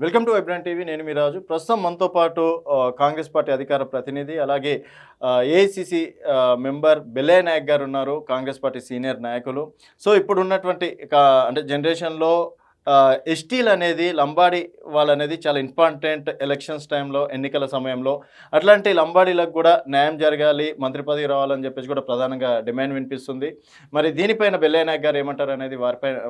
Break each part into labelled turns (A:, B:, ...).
A: Welcome to Vibrant TV. నేను మీ రాజు. ప్రస్తుతం మనతో పాటు కాంగ్రెస్ పార్టీ అధికార ప్రతినిధి, అలాగే ఏఐసిసి మెంబర్ బెల్లయ్య నాయక్ గారు ఉన్నారు. కాంగ్రెస్ పార్టీ సీనియర్ నాయకులు. సో ఇప్పుడు ఉన్నటువంటి అంటే జనరేషన్లో ఎస్టీలు అనేది, లంబాడి వాళ్ళనేది చాలా ఇంపార్టెంట్ ఎలక్షన్స్ టైంలో, ఎన్నికల సమయంలో. అట్లాంటి లంబాడీలకు కూడా న్యాయం జరగాలి, మంత్రి పదవి రావాలని చెప్పేసి కూడా ప్రధానంగా డిమాండ్ వినిపిస్తుంది. మరి దీనిపైన బెల్లయ్య నాయక్ గారు ఏమంటారు అనేది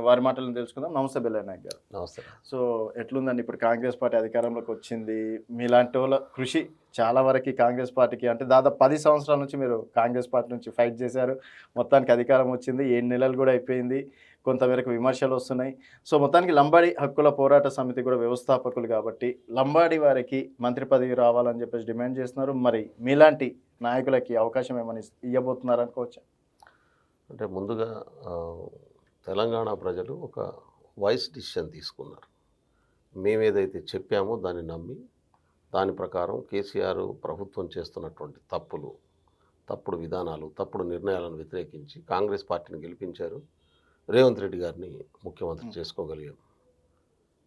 A: వారి మాటలను తెలుసుకుందాం. నమస్తే బెల్లయ్య నాయక్ గారు.
B: నమస్తే.
A: సో ఎట్లుందండి ఇప్పుడు కాంగ్రెస్ పార్టీ అధికారంలోకి వచ్చింది? మీలాంటి వాళ్ళ కృషి చాలా వరకు కాంగ్రెస్ పార్టీకి, అంటే దాదాపు 10 సంవత్సరాల నుంచి మీరు కాంగ్రెస్ పార్టీ నుంచి ఫైట్ చేశారు. మొత్తానికి అధికారం వచ్చింది, 7 నెలలు కూడా అయిపోయింది. కొంతమేరకు విమర్శలు వస్తున్నాయి. సో మొత్తానికి లంబాడి హక్కుల పోరాట సమితి కూడా వ్యవస్థాపకులు కాబట్టి లంబాడి వారికి మంత్రి పదవి రావాలని చెప్పేసి డిమాండ్ చేస్తున్నారు. మరి మీలాంటి నాయకులకి అవకాశం ఏమని ఇవ్వబోతున్నారు అనుకోవచ్చా?
B: అంటే ముందుగా తెలంగాణ ప్రజలు ఒక వాయిస్ డిసిషన్ తీసుకున్నారు. మేమేదైతే చెప్పామో దాన్ని నమ్మి, దాని ప్రకారం కేసీఆర్ ప్రభుత్వం చేస్తున్నటువంటి తప్పుడు విధానాలు, తప్పుడు నిర్ణయాలను వ్యతిరేకించి కాంగ్రెస్ పార్టీని గెలిపించారు. రేవంత్ రెడ్డి గారిని ముఖ్యమంత్రి చేసుకోగలిగాం.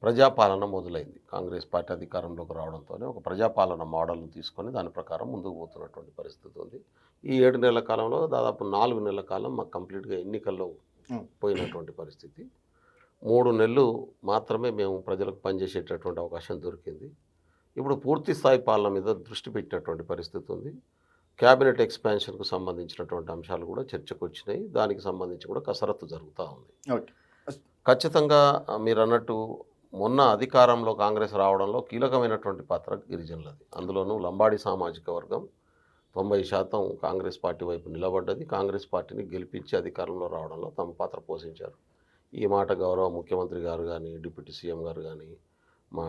B: ప్రజాపాలన మొదలైంది. కాంగ్రెస్ పార్టీ అధికారంలోకి రావడంతోనే ఒక ప్రజాపాలన మోడల్ను తీసుకొని దాని ప్రకారం ముందుకు పోతున్నటువంటి పరిస్థితి ఉంది. ఈ 7 నెలల కాలంలో దాదాపు 4 నెలల కాలం మాకు కంప్లీట్గా ఎన్నికల్లో పోయినటువంటి పరిస్థితి. 3 నెలలు మాత్రమే మేము ప్రజలకు పనిచేసేటటువంటి అవకాశం దొరికింది. ఇప్పుడు పూర్తి స్థాయి పాలన మీద దృష్టి పెట్టినటువంటి పరిస్థితి ఉంది. క్యాబినెట్ ఎక్స్పాన్షన్కు సంబంధించినటువంటి అంశాలు కూడా చర్చకు వచ్చినాయి. దానికి సంబంధించి కూడా కసరత్తు జరుగుతూ ఉంది. ఖచ్చితంగా మీరు అన్నట్టు మొన్న అధికారంలో కాంగ్రెస్ రావడంలో కీలకమైనటువంటి పాత్ర గిరిజనులది. అందులోనూ లంబాడి సామాజిక వర్గం 90% కాంగ్రెస్ పార్టీ వైపు నిలబడ్డది. కాంగ్రెస్ పార్టీని గెలిపించి అధికారంలో రావడంలో తమ పాత్ర పోషించారు. ఈ మాట గౌరవ ముఖ్యమంత్రి గారు కానీ, డిప్యూటీ సీఎం గారు కానీ, మా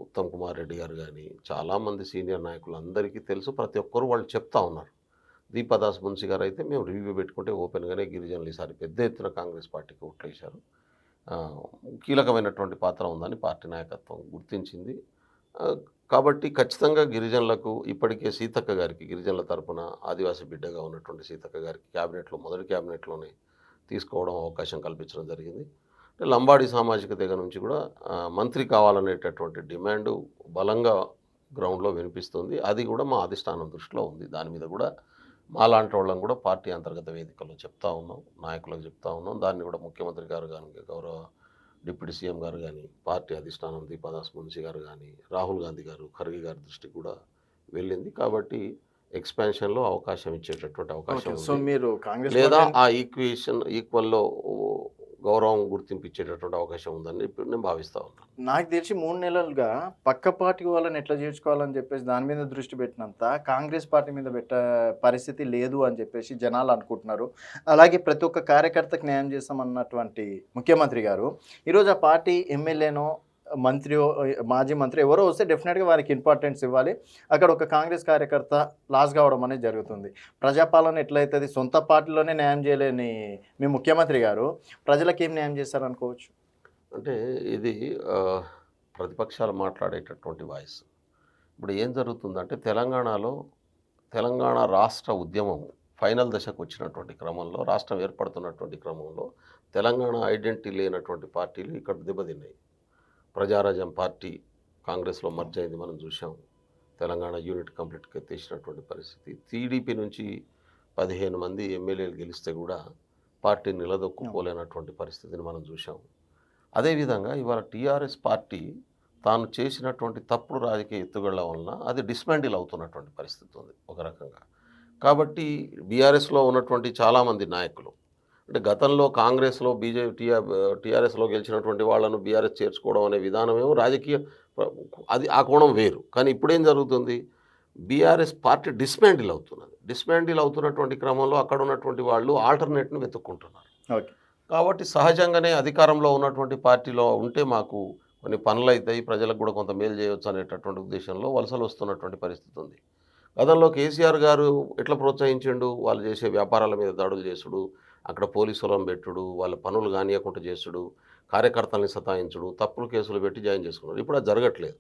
B: ఉత్తమ్ కుమార్ రెడ్డి గారు కానీ, చాలామంది సీనియర్ నాయకులు అందరికీ తెలుసు. ప్రతి ఒక్కరు వాళ్ళు చెప్తా ఉన్నారు. దీపదాస్ మున్సి గారు అయితే మేము రివ్యూ పెట్టుకుంటే ఓపెన్గానే గిరిజనులు ఈసారి పెద్ద ఎత్తున కాంగ్రెస్ పార్టీకి ఓట్లేశారు. కీలకమైనటువంటి పాత్ర ఉందని పార్టీ నాయకత్వం గుర్తించింది. కాబట్టి ఖచ్చితంగా గిరిజనులకు ఇప్పటికే సీతక్క గారికి, గిరిజనుల తరపున ఆదివాసీ బిడ్డగా ఉన్నటువంటి సీతక్క గారికి మొదటి క్యాబినెట్లోనే తీసుకోవడం అవకాశం కల్పించడం జరిగింది. లంబాడి సామాజిక తెగ నుంచి కూడా మంత్రి కావాలనేటటువంటి డిమాండు బలంగా గ్రౌండ్లో వినిపిస్తుంది. అది కూడా మా అధిష్టానం దృష్టిలో ఉంది. దాని మీద కూడా మాలాంటి వాళ్ళని కూడా పార్టీ అంతర్గత వేదికల్లో చెప్తా ఉన్నాం, నాయకులకు చెప్తా ఉన్నాం. దాన్ని కూడా ముఖ్యమంత్రి గారు కానీ, గౌరవ డిప్యూటీ సీఎం గారు కానీ, పార్టీ అధిష్టానం దీపదాస్ మున్సి గారు కానీ, రాహుల్ గాంధీ గారు, ఖర్గే గారి దృష్టికి కూడా వెళ్ళింది. కాబట్టి ఎక్స్పాన్షన్లో అవకాశం ఇచ్చేటటువంటి అవకాశం ఉంది. లేదా ఆ ఈక్వల్లో గౌరవం గుర్తింపు ఇచ్చేటటువంటి అవకాశం ఉందని ఇప్పుడు నేను భావిస్తూ ఉన్నాను.
A: నాకు తెలిసి 3 నెలలుగా పక్క పార్టీ వాళ్ళని ఎట్లా చేర్చుకోవాలని చెప్పేసి దాని మీద దృష్టి పెట్టినంత కాంగ్రెస్ పార్టీ మీద పెట్టే పరిస్థితి లేదు అని చెప్పేసి జనాలు అనుకుంటున్నారు. అలాగే ప్రతి ఒక్క కార్యకర్తకు న్యాయం చేస్తామన్నటువంటి ముఖ్యమంత్రి గారు ఈరోజు ఆ పార్టీ ఎమ్మెల్యేనో, మంత్రి, మాజీ మంత్రి ఎవరో వస్తే డెఫినెట్గా వారికి ఇంపార్టెన్స్ ఇవ్వాలి. అక్కడ ఒక కాంగ్రెస్ కార్యకర్త లాస్ కావడం అనేది జరుగుతుంది. ప్రజాపాలన ఎట్లయితుంది? సొంత పార్టీలోనే న్యాయం చేయలేని మీ ముఖ్యమంత్రి గారు ప్రజలకు ఏం న్యాయం చేస్తారనుకోవచ్చు?
B: అంటే ఇది ప్రతిపక్షాలు మాట్లాడేటటువంటి వాయిస్. ఇప్పుడు ఏం జరుగుతుందంటే తెలంగాణ రాష్ట్ర ఉద్యమం ఫైనల్ దశకు వచ్చినటువంటి క్రమంలో, రాష్ట్రం ఏర్పడుతున్నటువంటి క్రమంలో తెలంగాణ ఐడెంటిటీ లేనటువంటి పార్టీలు ఇక్కడ దెబ్బతిన్నాయి. ప్రజారాజ్యం పార్టీ కాంగ్రెస్లో మర్జ్ అయింది, మనం చూసాం. తెలంగాణ యూనిట్ కంప్లీట్గా తీసినటువంటి పరిస్థితి. టీడీపీ నుంచి 15 మంది ఎమ్మెల్యేలు గెలిస్తే కూడా పార్టీ నిలదొక్కుకోలేనటువంటి పరిస్థితిని మనం చూసాం. అదేవిధంగా ఇవాళ టీఆర్ఎస్ పార్టీ తాను చేసినటువంటి తప్పుడు రాజకీయ ఎత్తుగళ్ల వలన అది డిస్మాండిల్ అవుతున్నటువంటి పరిస్థితి ఉంది ఒక రకంగా. కాబట్టి బీఆర్ఎస్లో ఉన్నటువంటి చాలామంది నాయకులు, అంటే గతంలో కాంగ్రెస్లో టీఆర్ఎస్లో గెలిచినటువంటి వాళ్ళను బీఆర్ఎస్ చేర్చుకోవడం అనే విధానమేమో రాజకీయ, అది ఆ కోణం వేరు. కానీ ఇప్పుడేం జరుగుతుంది? బీఆర్ఎస్ పార్టీ డిస్మాండిల్ అవుతున్నది. డిస్మాండిల్ అవుతున్నటువంటి క్రమంలో అక్కడ ఉన్నటువంటి వాళ్ళు ఆల్టర్నేట్ను వెతుక్కుంటున్నారు. కాబట్టి సహజంగానే అధికారంలో ఉన్నటువంటి పార్టీలో ఉంటే మాకు కొన్ని పనులు అవుతాయి, ప్రజలకు కూడా కొంత మేలు చేయవచ్చు అనేటటువంటి ఉద్దేశంలో వలసలు వస్తున్నటువంటి పరిస్థితి ఉంది. గతంలో కేసీఆర్ గారు ఎట్లా ప్రోత్సహించిండు? వాళ్ళు చేసే వ్యాపారాల మీద దాడులు చేసుడు, అక్కడ పోలీసులను పెట్టుడు, వాళ్ళ పనులు కానియకుండా చేసుడు, కార్యకర్తల్ని సతాయించుడు, తప్పుడు కేసులు పెట్టి జాయిన్ చేసుకున్నారు. ఇప్పుడు అది జరగట్లేదు.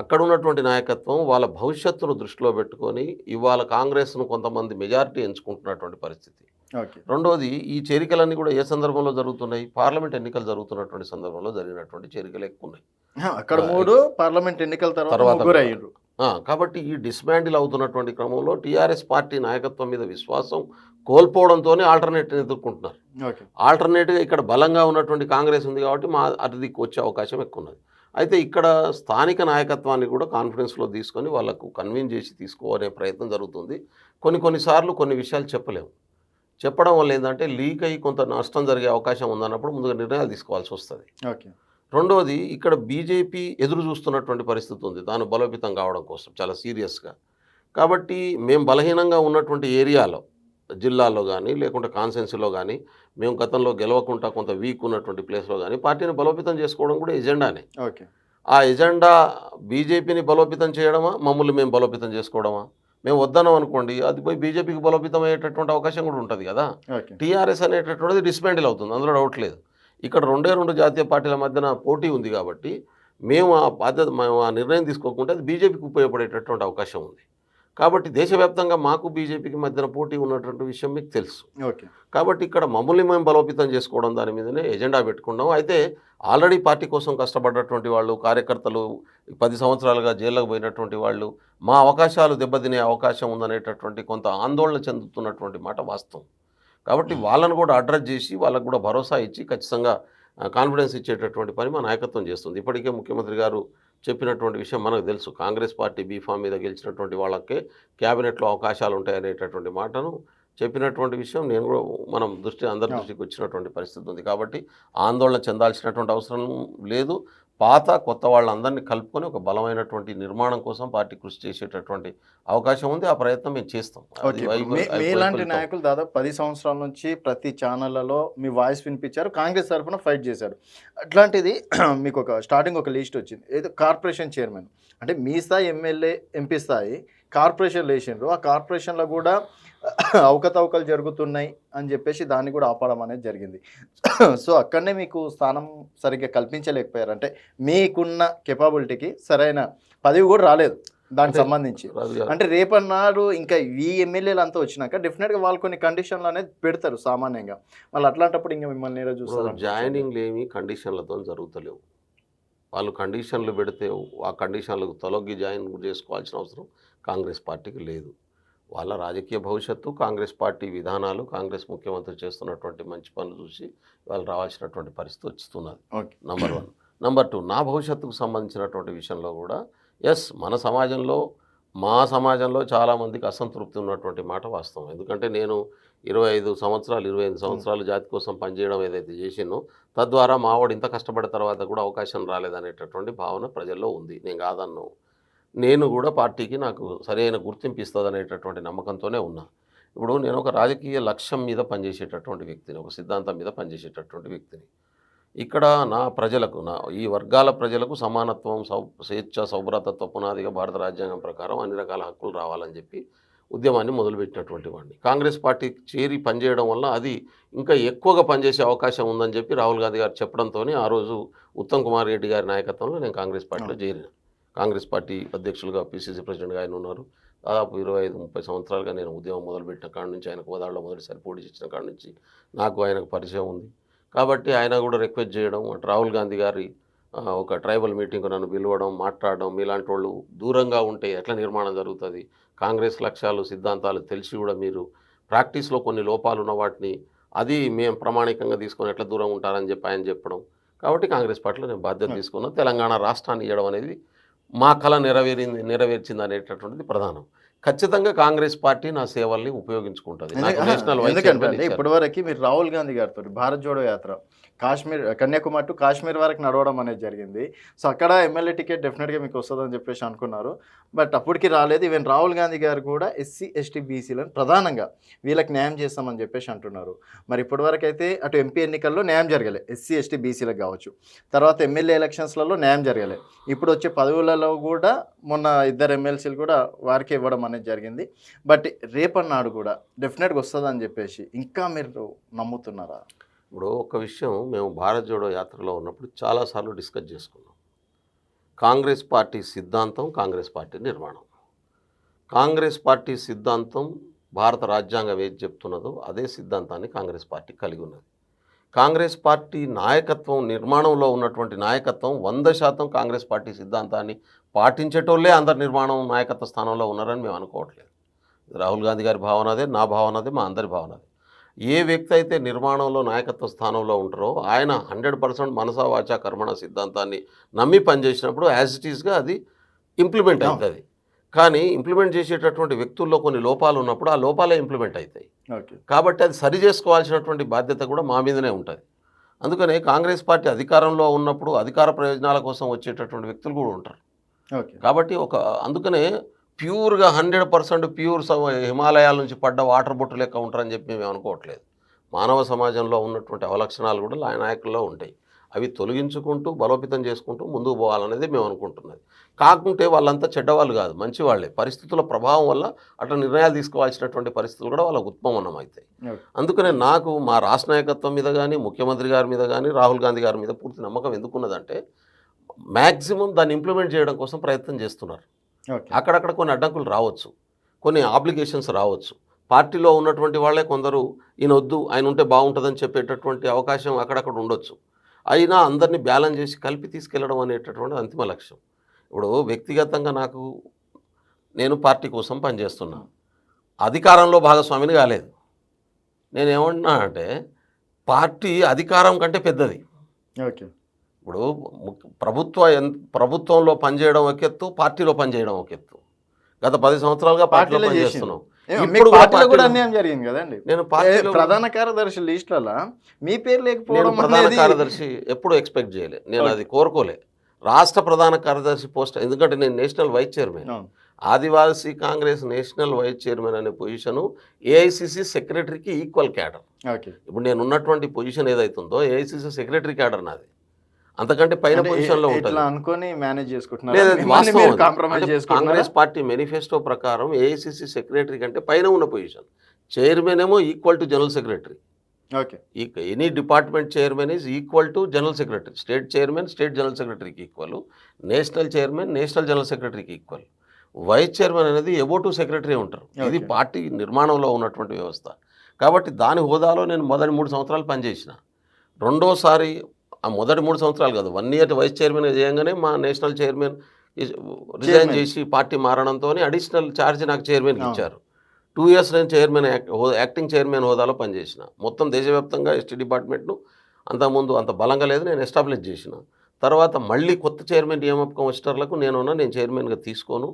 B: అక్కడ ఉన్నటువంటి నాయకత్వం వాళ్ళ భవిష్యత్తును దృష్టిలో పెట్టుకొని ఇవాళ కాంగ్రెస్ను కొంతమంది మెజారిటీ ఎంచుకుంటున్నటువంటి పరిస్థితి.
A: ఓకే.
B: రెండోది ఈ చేరికలన్నీ కూడా ఏ సందర్భంలో జరుగుతున్నాయి? పార్లమెంట్ ఎన్నికలు జరుగుతున్నటువంటి సందర్భంలో జరిగినటువంటి చేరికలు ఎక్కువ ఉన్నాయి.
A: అక్కడ 3, పార్లమెంట్ ఎన్నికల తర్వాత
B: తర్వాత
A: ముగ్గురు
B: కూడా.
A: అయ్యిండ్రు.
B: కాబట్టి ఈ డిస్మాండిల్ అవుతున్నటువంటి క్రమంలో టీఆర్ఎస్ పార్టీ నాయకత్వం మీద విశ్వాసం కోల్పోవడంతోనే ఆల్టర్నేటివ్ ఎదుర్కొంటున్నారు.
A: ఓకే.
B: ఆల్టర్నేటివ్గా ఇక్కడ బలంగా ఉన్నటువంటి కాంగ్రెస్ ఉంది కాబట్టి మా అటుదిక్కు వచ్చే అవకాశం ఎక్కువ ఉన్నది. అయితే ఇక్కడ స్థానిక నాయకత్వాన్ని కూడా కాన్ఫిడెన్స్లో తీసుకొని వాళ్ళకు కన్విన్స్ చేసి తీసుకోవాలనే ప్రయత్నం జరుగుతుంది. కొన్నిసార్లు కొన్ని విషయాలు చెప్పలేము. చెప్పడం వల్ల ఏంటంటే లీక్ అయ్యి కొంత నష్టం జరిగే అవకాశం ఉందన్నప్పుడు ముందుగా నిర్ణయాలు తీసుకోవాల్సి వస్తుంది.
A: ఓకే.
B: రెండవది ఇక్కడ బీజేపీ ఎదురు చూస్తున్నటువంటి పరిస్థితి ఉంది తాను బలోపేతం కావడం కోసం చాలా సీరియస్గా. కాబట్టి మేము బలహీనంగా ఉన్నటువంటి ఏరియాలో జిల్లాలో కానీ లేకుంటే కాన్స్టిట్యున్సీలో కానీ మేము గతంలో గెలవకుండా కొంత వీక్ ఉన్నటువంటి ప్లేస్లో కానీ పార్టీని బలోపేతం చేసుకోవడం కూడా ఎజెండానే.
A: ఓకే.
B: ఆ ఎజెండా బీజేపీని బలోపేతం చేయడమా మమ్మల్ని మేము బలోపేతం చేసుకోవడమా? మేము వద్దనం అనుకోండి అది పోయి బీజేపీకి బలోపేతం అయ్యేటటువంటి అవకాశం కూడా ఉంటుంది కదా.
A: ఓకే.
B: టీఆర్ఎస్ అనేటటువంటిది డిస్మాండిల్ అవుతుంది, అందులో డౌట్ లేదు. ఇక్కడ 2 జాతీయ పార్టీల మధ్యన పోటీ ఉంది కాబట్టి మేము ఆ నిర్ణయం తీసుకోకుండా అది బీజేపీకి ఉపయోగపడేటటువంటి అవకాశం ఉంది. కాబట్టి దేశవ్యాప్తంగా మాకు బీజేపీకి మధ్యన పోటీ ఉన్నటువంటి విషయం మీకు తెలుసు.
A: ఓకే.
B: కాబట్టి ఇక్కడ మమ్మల్ని మేము బలోపేతం చేసుకోవడం దాని మీదనే ఎజెండా పెట్టుకున్నాం. అయితే ఆల్రెడీ పార్టీ కోసం కష్టపడ్డటువంటి వాళ్ళు కార్యకర్తలు 10 సంవత్సరాలుగా జైల్లోకి పోయినటువంటి వాళ్ళు మా అవకాశాలు దెబ్బతినే అవకాశం ఉందనేటటువంటి కొంత ఆందోళన చెందుతున్నటువంటి మాట వాస్తవం. కాబట్టి వాళ్ళను కూడా అడ్రస్ చేసి వాళ్ళకు కూడా భరోసా ఇచ్చి ఖచ్చితంగా కాన్ఫిడెన్స్ ఇచ్చేటటువంటి పని మా నాయకత్వం చేస్తుంది. ఇప్పటికే ముఖ్యమంత్రి గారు చెప్పినటువంటి విషయం మనకు తెలుసు. కాంగ్రెస్ పార్టీ బీఫామ్ మీద గెలిచినటువంటి వాళ్ళకే క్యాబినెట్లో అవకాశాలు ఉంటాయనేటటువంటి మాటను చెప్పినటువంటి విషయం నేను కూడా అందరి దృష్టికి వచ్చినటువంటి పరిస్థితి ఉంది. కాబట్టి ఆందోళన చెందాల్సినటువంటి అవసరం లేదు. పాత కొత్త వాళ్ళందరినీ కలుపుకొని ఒక బలమైనటువంటి నిర్మాణం కోసం పార్టీ కృషి చేసేటటువంటి అవకాశం ఉంది. ఆ ప్రయత్నం మేము చేస్తాం.
A: మీలాంటి నాయకులు దాదాపు 10 సంవత్సరాల నుంచి ప్రతి ఛానళ్లలో మీ వాయిస్ వినిపించారు, కాంగ్రెస్ తరఫున ఫైట్ చేశారు. అట్లాంటిది మీకు స్టార్టింగ్ ఒక లిస్ట్ వచ్చింది, ఏదో కార్పొరేషన్ చైర్మన్ అంటే మీ స్థాయి ఎమ్మెల్యే ఎంపీ స్థాయి కార్పొరేషన్ లేచిండ్రు. ఆ కార్పొరేషన్లో కూడా అవకతవకలు జరుగుతున్నాయి అని చెప్పేసి దాన్ని కూడా ఆపడం అనేది జరిగింది. సో అక్కడనే మీకు స్థానం సరిగ్గా కల్పించలేకపోయారు. అంటే మీకున్న కెపాబిలిటీకి సరైన పదవి కూడా రాలేదు దానికి సంబంధించి. అంటే రేపన్నాడు ఇంకా ఈ ఎమ్మెల్యేలు అంతా వచ్చినాక డెఫినెట్గా వాళ్ళు కొన్ని కండిషన్లు అనేది పెడతారు సామాన్యంగా. వాళ్ళు అట్లాంటప్పుడు ఇంకా మిమ్మల్ని ఏదో చూస్తారు.
B: జాయినింగ్ ఏమి కండిషన్లతో జరుగుతలేవు. వాళ్ళు కండిషన్లు పెడితే ఆ కండిషన్లకు తొలగి జాయిన్ చేసుకోవాల్సిన అవసరం కాంగ్రెస్ పార్టీకి లేదు. వాళ్ళ రాజకీయ భవిష్యత్తు, కాంగ్రెస్ పార్టీ విధానాలు, కాంగ్రెస్ ముఖ్యమంత్రి చేస్తున్నటువంటి మంచి పనులు చూసి వాళ్ళు రావాల్సినటువంటి పరిస్థితి వస్తున్నది. నంబర్ 1. నంబర్ 2, నా భవిష్యత్తుకు సంబంధించినటువంటి విషయంలో కూడా మన సమాజంలో మా సమాజంలో చాలామందికి అసంతృప్తి ఉన్నటువంటి మాట వాస్తవం. ఎందుకంటే నేను 25 సంవత్సరాలు జాతి కోసం పనిచేయడం ఏదైతే చేసినో తద్వారా మావాడు ఇంత కష్టపడిన తర్వాత కూడా అవకాశం రాలేదనేటటువంటి భావన ప్రజల్లో ఉంది. నేను కాదన్ను. నేను కూడా పార్టీకి నాకు సరైన గుర్తింపు ఇస్తుందనేటటువంటి నమ్మకంతోనే ఉన్నా. ఇప్పుడు నేను ఒక రాజకీయ లక్ష్యం మీద పనిచేసేటటువంటి వ్యక్తిని, ఒక సిద్ధాంతం మీద పనిచేసేటటువంటి వ్యక్తిని. ఇక్కడ నా ప్రజలకు, ఈ వర్గాల ప్రజలకు సమానత్వం, స్వేచ్ఛ, సౌభ్రతత్వ పునాదిగా భారత రాజ్యాంగం ప్రకారం అన్ని రకాల హక్కులు రావాలని చెప్పి ఉద్యమాన్ని మొదలుపెట్టినటువంటి వాడిని. కాంగ్రెస్ పార్టీకి చేరి పనిచేయడం వల్ల అది ఇంకా ఎక్కువగా పనిచేసే అవకాశం ఉందని చెప్పి రాహుల్ గాంధీ గారు చెప్పడంతో ఆ రోజు ఉత్తమ్ కుమార్ రెడ్డి గారి నాయకత్వంలో నేను కాంగ్రెస్ పార్టీలో చేరిన. కాంగ్రెస్ పార్టీ అధ్యక్షులుగా పిసిసి ప్రెసిడెంట్గా ఆయన ఉన్నారు. దాదాపు 25-30 సంవత్సరాలుగా నేను ఉద్యమం మొదలుపెట్టిన కాడి నుంచి, ఆయన కోదాడలో మొదటిసారి పోటీ చేసిన కాడి నుంచి నాకు ఆయనకు పరిచయం ఉంది. కాబట్టి ఆయన కూడా రిక్వెస్ట్ చేయడం, రాహుల్ గాంధీ గారి ఒక ట్రైబల్ మీటింగ్ నన్ను పిలవడం, మాట్లాడడం, మీలాంటి వాళ్ళు దూరంగా ఉంటే ఎట్లా నిర్మాణం జరుగుతుంది, కాంగ్రెస్ లక్ష్యాలు సిద్ధాంతాలు తెలిసి కూడా మీరు ప్రాక్టీస్లో కొన్ని లోపాలు ఉన్న వాటిని అది మేము ప్రామాణికంగా తీసుకొని ఎట్లా దూరం ఉంటారని చెప్పి ఆయన చెప్పడం. కాబట్టి కాంగ్రెస్ పార్టీలో నేను బాధ్యత తీసుకున్నాను. తెలంగాణ రాష్ట్రాన్ని ఇవ్వడం అనేది మా కళ నెరవేర్చింది అనేటటువంటిది ప్రధానం. ఖచ్చితంగా కాంగ్రెస్ పార్టీ నా సేవల్ని ఉపయోగించుకుంటుంది.
A: ఎందుకంటే ఇప్పటివరకు మీరు రాహుల్ గాంధీ గారితో భారత్ జోడో యాత్ర కన్యాకుమారి టు కాశ్మీర్ వరకు నడవడం అనేది జరిగింది. సో అక్కడ ఎమ్మెల్యే టికెట్ డెఫినెట్గా మీకు వస్తుందని చెప్పేసి అనుకున్నారు. బట్ అప్పటికి రాలేదు. ఈవెన్ రాహుల్ గాంధీ గారు కూడా ఎస్సీ ఎస్టీ బీసీలను ప్రధానంగా వీళ్ళకి న్యాయం చేస్తామని చెప్పేసి అంటున్నారు. మరి ఇప్పటివరకు అయితే అటు ఎంపీ ఎన్నికల్లో న్యాయం జరగలేదు, ఎస్సీ ఎస్టీ బీసీలకు కావచ్చు. తర్వాత ఎమ్మెల్యే ఎలక్షన్స్లలో న్యాయం జరగలేదు. ఇప్పుడు వచ్చే పదవులలో కూడా మొన్న 2 ఎమ్మెల్సీలు కూడా వారికి ఇవ్వడం అనేది జరిగింది. బట్ రేపన్నాడు కూడా డెఫినెట్గా వస్తుందని చెప్పేసి ఇంకా మీరు నమ్ముతున్నారా?
B: ఇప్పుడు ఒక విషయం మేము భారత్ జోడో యాత్రలో ఉన్నప్పుడు చాలాసార్లు డిస్కస్ చేసుకున్నాం. కాంగ్రెస్ పార్టీ సిద్ధాంతం, కాంగ్రెస్ పార్టీ నిర్మాణం. కాంగ్రెస్ పార్టీ సిద్ధాంతం భారత రాజ్యాంగం ఏది చెప్తున్నదో అదే సిద్ధాంతాన్ని కాంగ్రెస్ పార్టీ కలిగి ఉన్నది. కాంగ్రెస్ పార్టీ నాయకత్వం, నిర్మాణంలో ఉన్నటువంటి నాయకత్వం 100% కాంగ్రెస్ పార్టీ సిద్ధాంతాన్ని పాటించేటోళ్ళే అందరు నిర్మాణం నాయకత్వ స్థానంలో ఉన్నారని మేము అనుకోవట్లేదు. రాహుల్ గాంధీ గారి భావన అదే, నా భావన అదే, మా అందరి భావన అదే. ఏ వ్యక్తి అయితే నిర్మాణంలో నాయకత్వ స్థానంలో ఉంటారో ఆయన 100% మనసా వాచా కర్మణ సిద్ధాంతాన్ని నమ్మి పనిచేసినప్పుడు యాజ్ ఇట్ ఈస్గా అది ఇంప్లిమెంట్ అవుతుంది. కానీ ఇంప్లిమెంట్ చేసేటటువంటి వ్యక్తుల్లో కొన్ని లోపాలు ఉన్నప్పుడు ఆ లోపాలే ఇంప్లిమెంట్ అవుతాయి. కాబట్టి అది సరి చేసుకోవాల్సినటువంటి బాధ్యత కూడా మా మీదనే ఉంటుంది. అందుకనే కాంగ్రెస్ పార్టీ అధికారంలో ఉన్నప్పుడు అధికార ప్రయోజనాల కోసం వచ్చేటటువంటి వ్యక్తులు కూడా ఉంటారు. కాబట్టి అందుకనే ప్యూర్గా 100% ప్యూర్ హిమాలయాల నుంచి పడ్డ వాటర్ బొట్టు లెక్క ఉంటారని చెప్పి మేము అనుకోవట్లేదు. మానవ సమాజంలో ఉన్నటువంటి అవలక్షణాలు కూడా నాయకుల్లో ఉంటాయి. అవి తొలగించుకుంటూ బలోపేతం చేసుకుంటూ ముందుకు పోవాలనేది మేము అనుకుంటున్నది. కాకుంటే వాళ్ళంతా చెడ్డవాళ్ళు కాదు, మంచి వాళ్ళే. పరిస్థితుల ప్రభావం వల్ల అట్లా నిర్ణయాలు తీసుకోవాల్సినటువంటి పరిస్థితులు కూడా వాళ్ళకు ఉత్పన్నం అవుతాయి. అందుకనే నాకు మా రాష్ట్ర నాయకత్వం మీద కానీ, ముఖ్యమంత్రి గారి మీద కానీ, రాహుల్ గాంధీ గారి మీద పూర్తి నమ్మకం ఎందుకున్నదంటే మ్యాక్సిమం దాన్ని ఇంప్లిమెంట్ చేయడం కోసం ప్రయత్నం చేస్తున్నారు. అక్కడక్కడ కొన్ని అడ్డంకులు రావచ్చు, కొన్ని ఆబ్లిగేషన్స్ రావచ్చు. పార్టీలో ఉన్నటువంటి వాళ్ళే కొందరు ఈయన వద్దు, ఆయన ఉంటే బాగుంటుందని చెప్పేటటువంటి అవకాశం అక్కడక్కడ ఉండొచ్చు. అయినా అందరినీ బ్యాలెన్స్ చేసి కలిపి తీసుకెళ్లడం అనేటటువంటి అంతిమ లక్ష్యం. ఇప్పుడు వ్యక్తిగతంగా నేను పార్టీ కోసం పనిచేస్తున్నా, అధికారంలో భాగస్వామిని కాలేదు. నేనేమంటున్నా అంటే పార్టీ అధికారం కంటే పెద్దది. ఇప్పుడు ప్రభుత్వంలో పనిచేయడం ఒక ఎత్తు, పార్టీలో పనిచేయడం ఒక ఎత్తు. గత 10 సంవత్సరాలుగా పార్టీలో పనిచేస్తున్నాం.
A: నేను ప్రధాన కార్యదర్శి లిస్టులలో మీ పేరు లేకపోవడం,
B: ప్రధాన కార్యదర్శి ఎప్పుడు ఎక్స్పెక్ట్ చేయలే, నేను అది కోరుకోలే. రాష్ట్ర ప్రధాన కార్యదర్శి పోస్ట్, ఎందుకంటే నేను నేషనల్ వైస్ చైర్మన్, ఆదివాసీ కాంగ్రెస్ నేషనల్ వైస్ చైర్మన్ అనే పొజిషను ఏఐసిసి సెక్రటరీకి ఈక్వల్ క్యాడర్. ఇప్పుడు నేను ఉన్నటువంటి పొజిషన్ ఏదైతుందో ఏఐసిసి సెక్రటరీ క్యాడర్ నాది, అంతకంటే పైన పొజిషన్లో ఉంటుంది
A: అనుకొని మేనేజ్
B: కాంగ్రెస్ పార్టీ మేనిఫెస్టో ప్రకారం ఏఐసిసి సెక్రటరీ కంటే పైన ఉన్న పొజిషన్. చైర్మన్ ఏమో equal to general secretary. Any department chairman is equal to general secretary. State chairman state general సెక్రటరీకి equal, national chairman national general సెక్రటరీకి ఈక్వల్. వైస్ చైర్మన్ అనేది ఎబో 2 సెక్రటరీ ఉంటారు. ఇది పార్టీ నిర్మాణంలో ఉన్నటువంటి వ్యవస్థ. కాబట్టి దాని హోదాలో నేను మొదటి 3 సంవత్సరాలు పనిచేసిన. రెండోసారి ఆ మొదటి 3 సంవత్సరాలు కాదు, 1 ఇయర్ వైస్ చైర్మన్ చేయగానే మా నేషనల్ చైర్మన్ రిజైన్ చేసి పార్టీ మారడంతో అడిషనల్ ఛార్జ్ నాకు చైర్మన్కి ఇచ్చారు. 2 ఇయర్స్ నేను యాక్టింగ్ చైర్మన్ హోదాలో పనిచేసిన. మొత్తం దేశవ్యాప్తంగా ఎస్టీ డిపార్ట్మెంట్ను అంతకుముందు అంత బలంగా లేదు, నేను ఎస్టాబ్లిష్ చేసిన. తర్వాత మళ్ళీ కొత్త చైర్మన్ నియామకం వచ్చేటర్లకు నేను చైర్మన్గా తీసుకోను,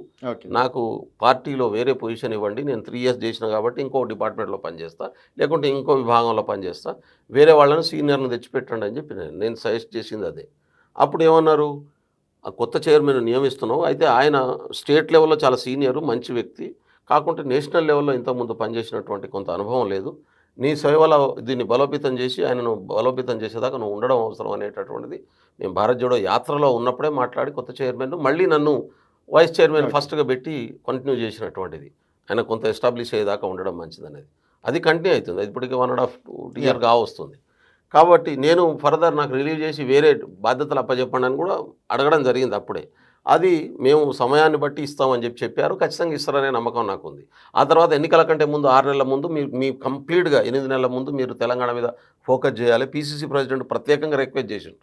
B: నాకు పార్టీలో వేరే పొజిషన్ ఇవ్వండి, నేను 3 ఇయర్స్ చేసిన కాబట్టి ఇంకో డిపార్ట్మెంట్లో పనిచేస్తా, లేకుంటే ఇంకో విభాగంలో పనిచేస్తా, వేరే వాళ్ళని సీనియర్ని తెచ్చిపెట్టండి అని చెప్పి నేను సజెస్ట్ చేసింది అదే. అప్పుడు ఏమన్నారు, ఆ కొత్త చైర్మన్ నియమిస్తున్నావు, అయితే ఆయన స్టేట్ లెవెల్లో చాలా సీనియరు, మంచి వ్యక్తి, కాకుంటే నేషనల్ లెవెల్లో ఇంతకుముందు పనిచేసినటువంటి కొంత అనుభవం లేదు, నీ సేవలో దీన్ని బలోపేతం చేసి ఆయనను బలోపేతం చేసేదాకా నువ్వు ఉండడం అవసరం అనేటటువంటిది మేము భారత్ జోడో యాత్రలో ఉన్నప్పుడే మాట్లాడి కొత్త చైర్మన్ మళ్ళీ నన్ను వైస్ చైర్మన్ ఫస్ట్గా పెట్టి కంటిన్యూ చేసినటువంటిది. ఆయన కొంత ఎస్టాబ్లిష్ అయ్యేదాకా ఉండడం మంచిదనేది. అది కంటిన్యూ అవుతుంది, అది ఇప్పటికీ 1.5 ఇయర్ వస్తుంది. కాబట్టి నేను ఫర్దర్ నాకు రిలీవ్ చేసి వేరే బాధ్యతలు అప్పచెప్పండి అని కూడా అడగడం జరిగింది అప్పుడే. అది మేము సమయాన్ని బట్టి ఇస్తామని చెప్పారు, ఖచ్చితంగా ఇస్తారనే నమ్మకం నాకు ఉంది. ఆ తర్వాత ఎన్నికల కంటే ముందు 6 నెలల ముందు మీ కంప్లీట్గా 8 నెలల ముందు మీరు తెలంగాణ మీద ఫోకస్ చేయాలి. పీసీసీ ప్రెసిడెంట్ ప్రత్యేకంగా రిక్వెస్ట్ చేసిండు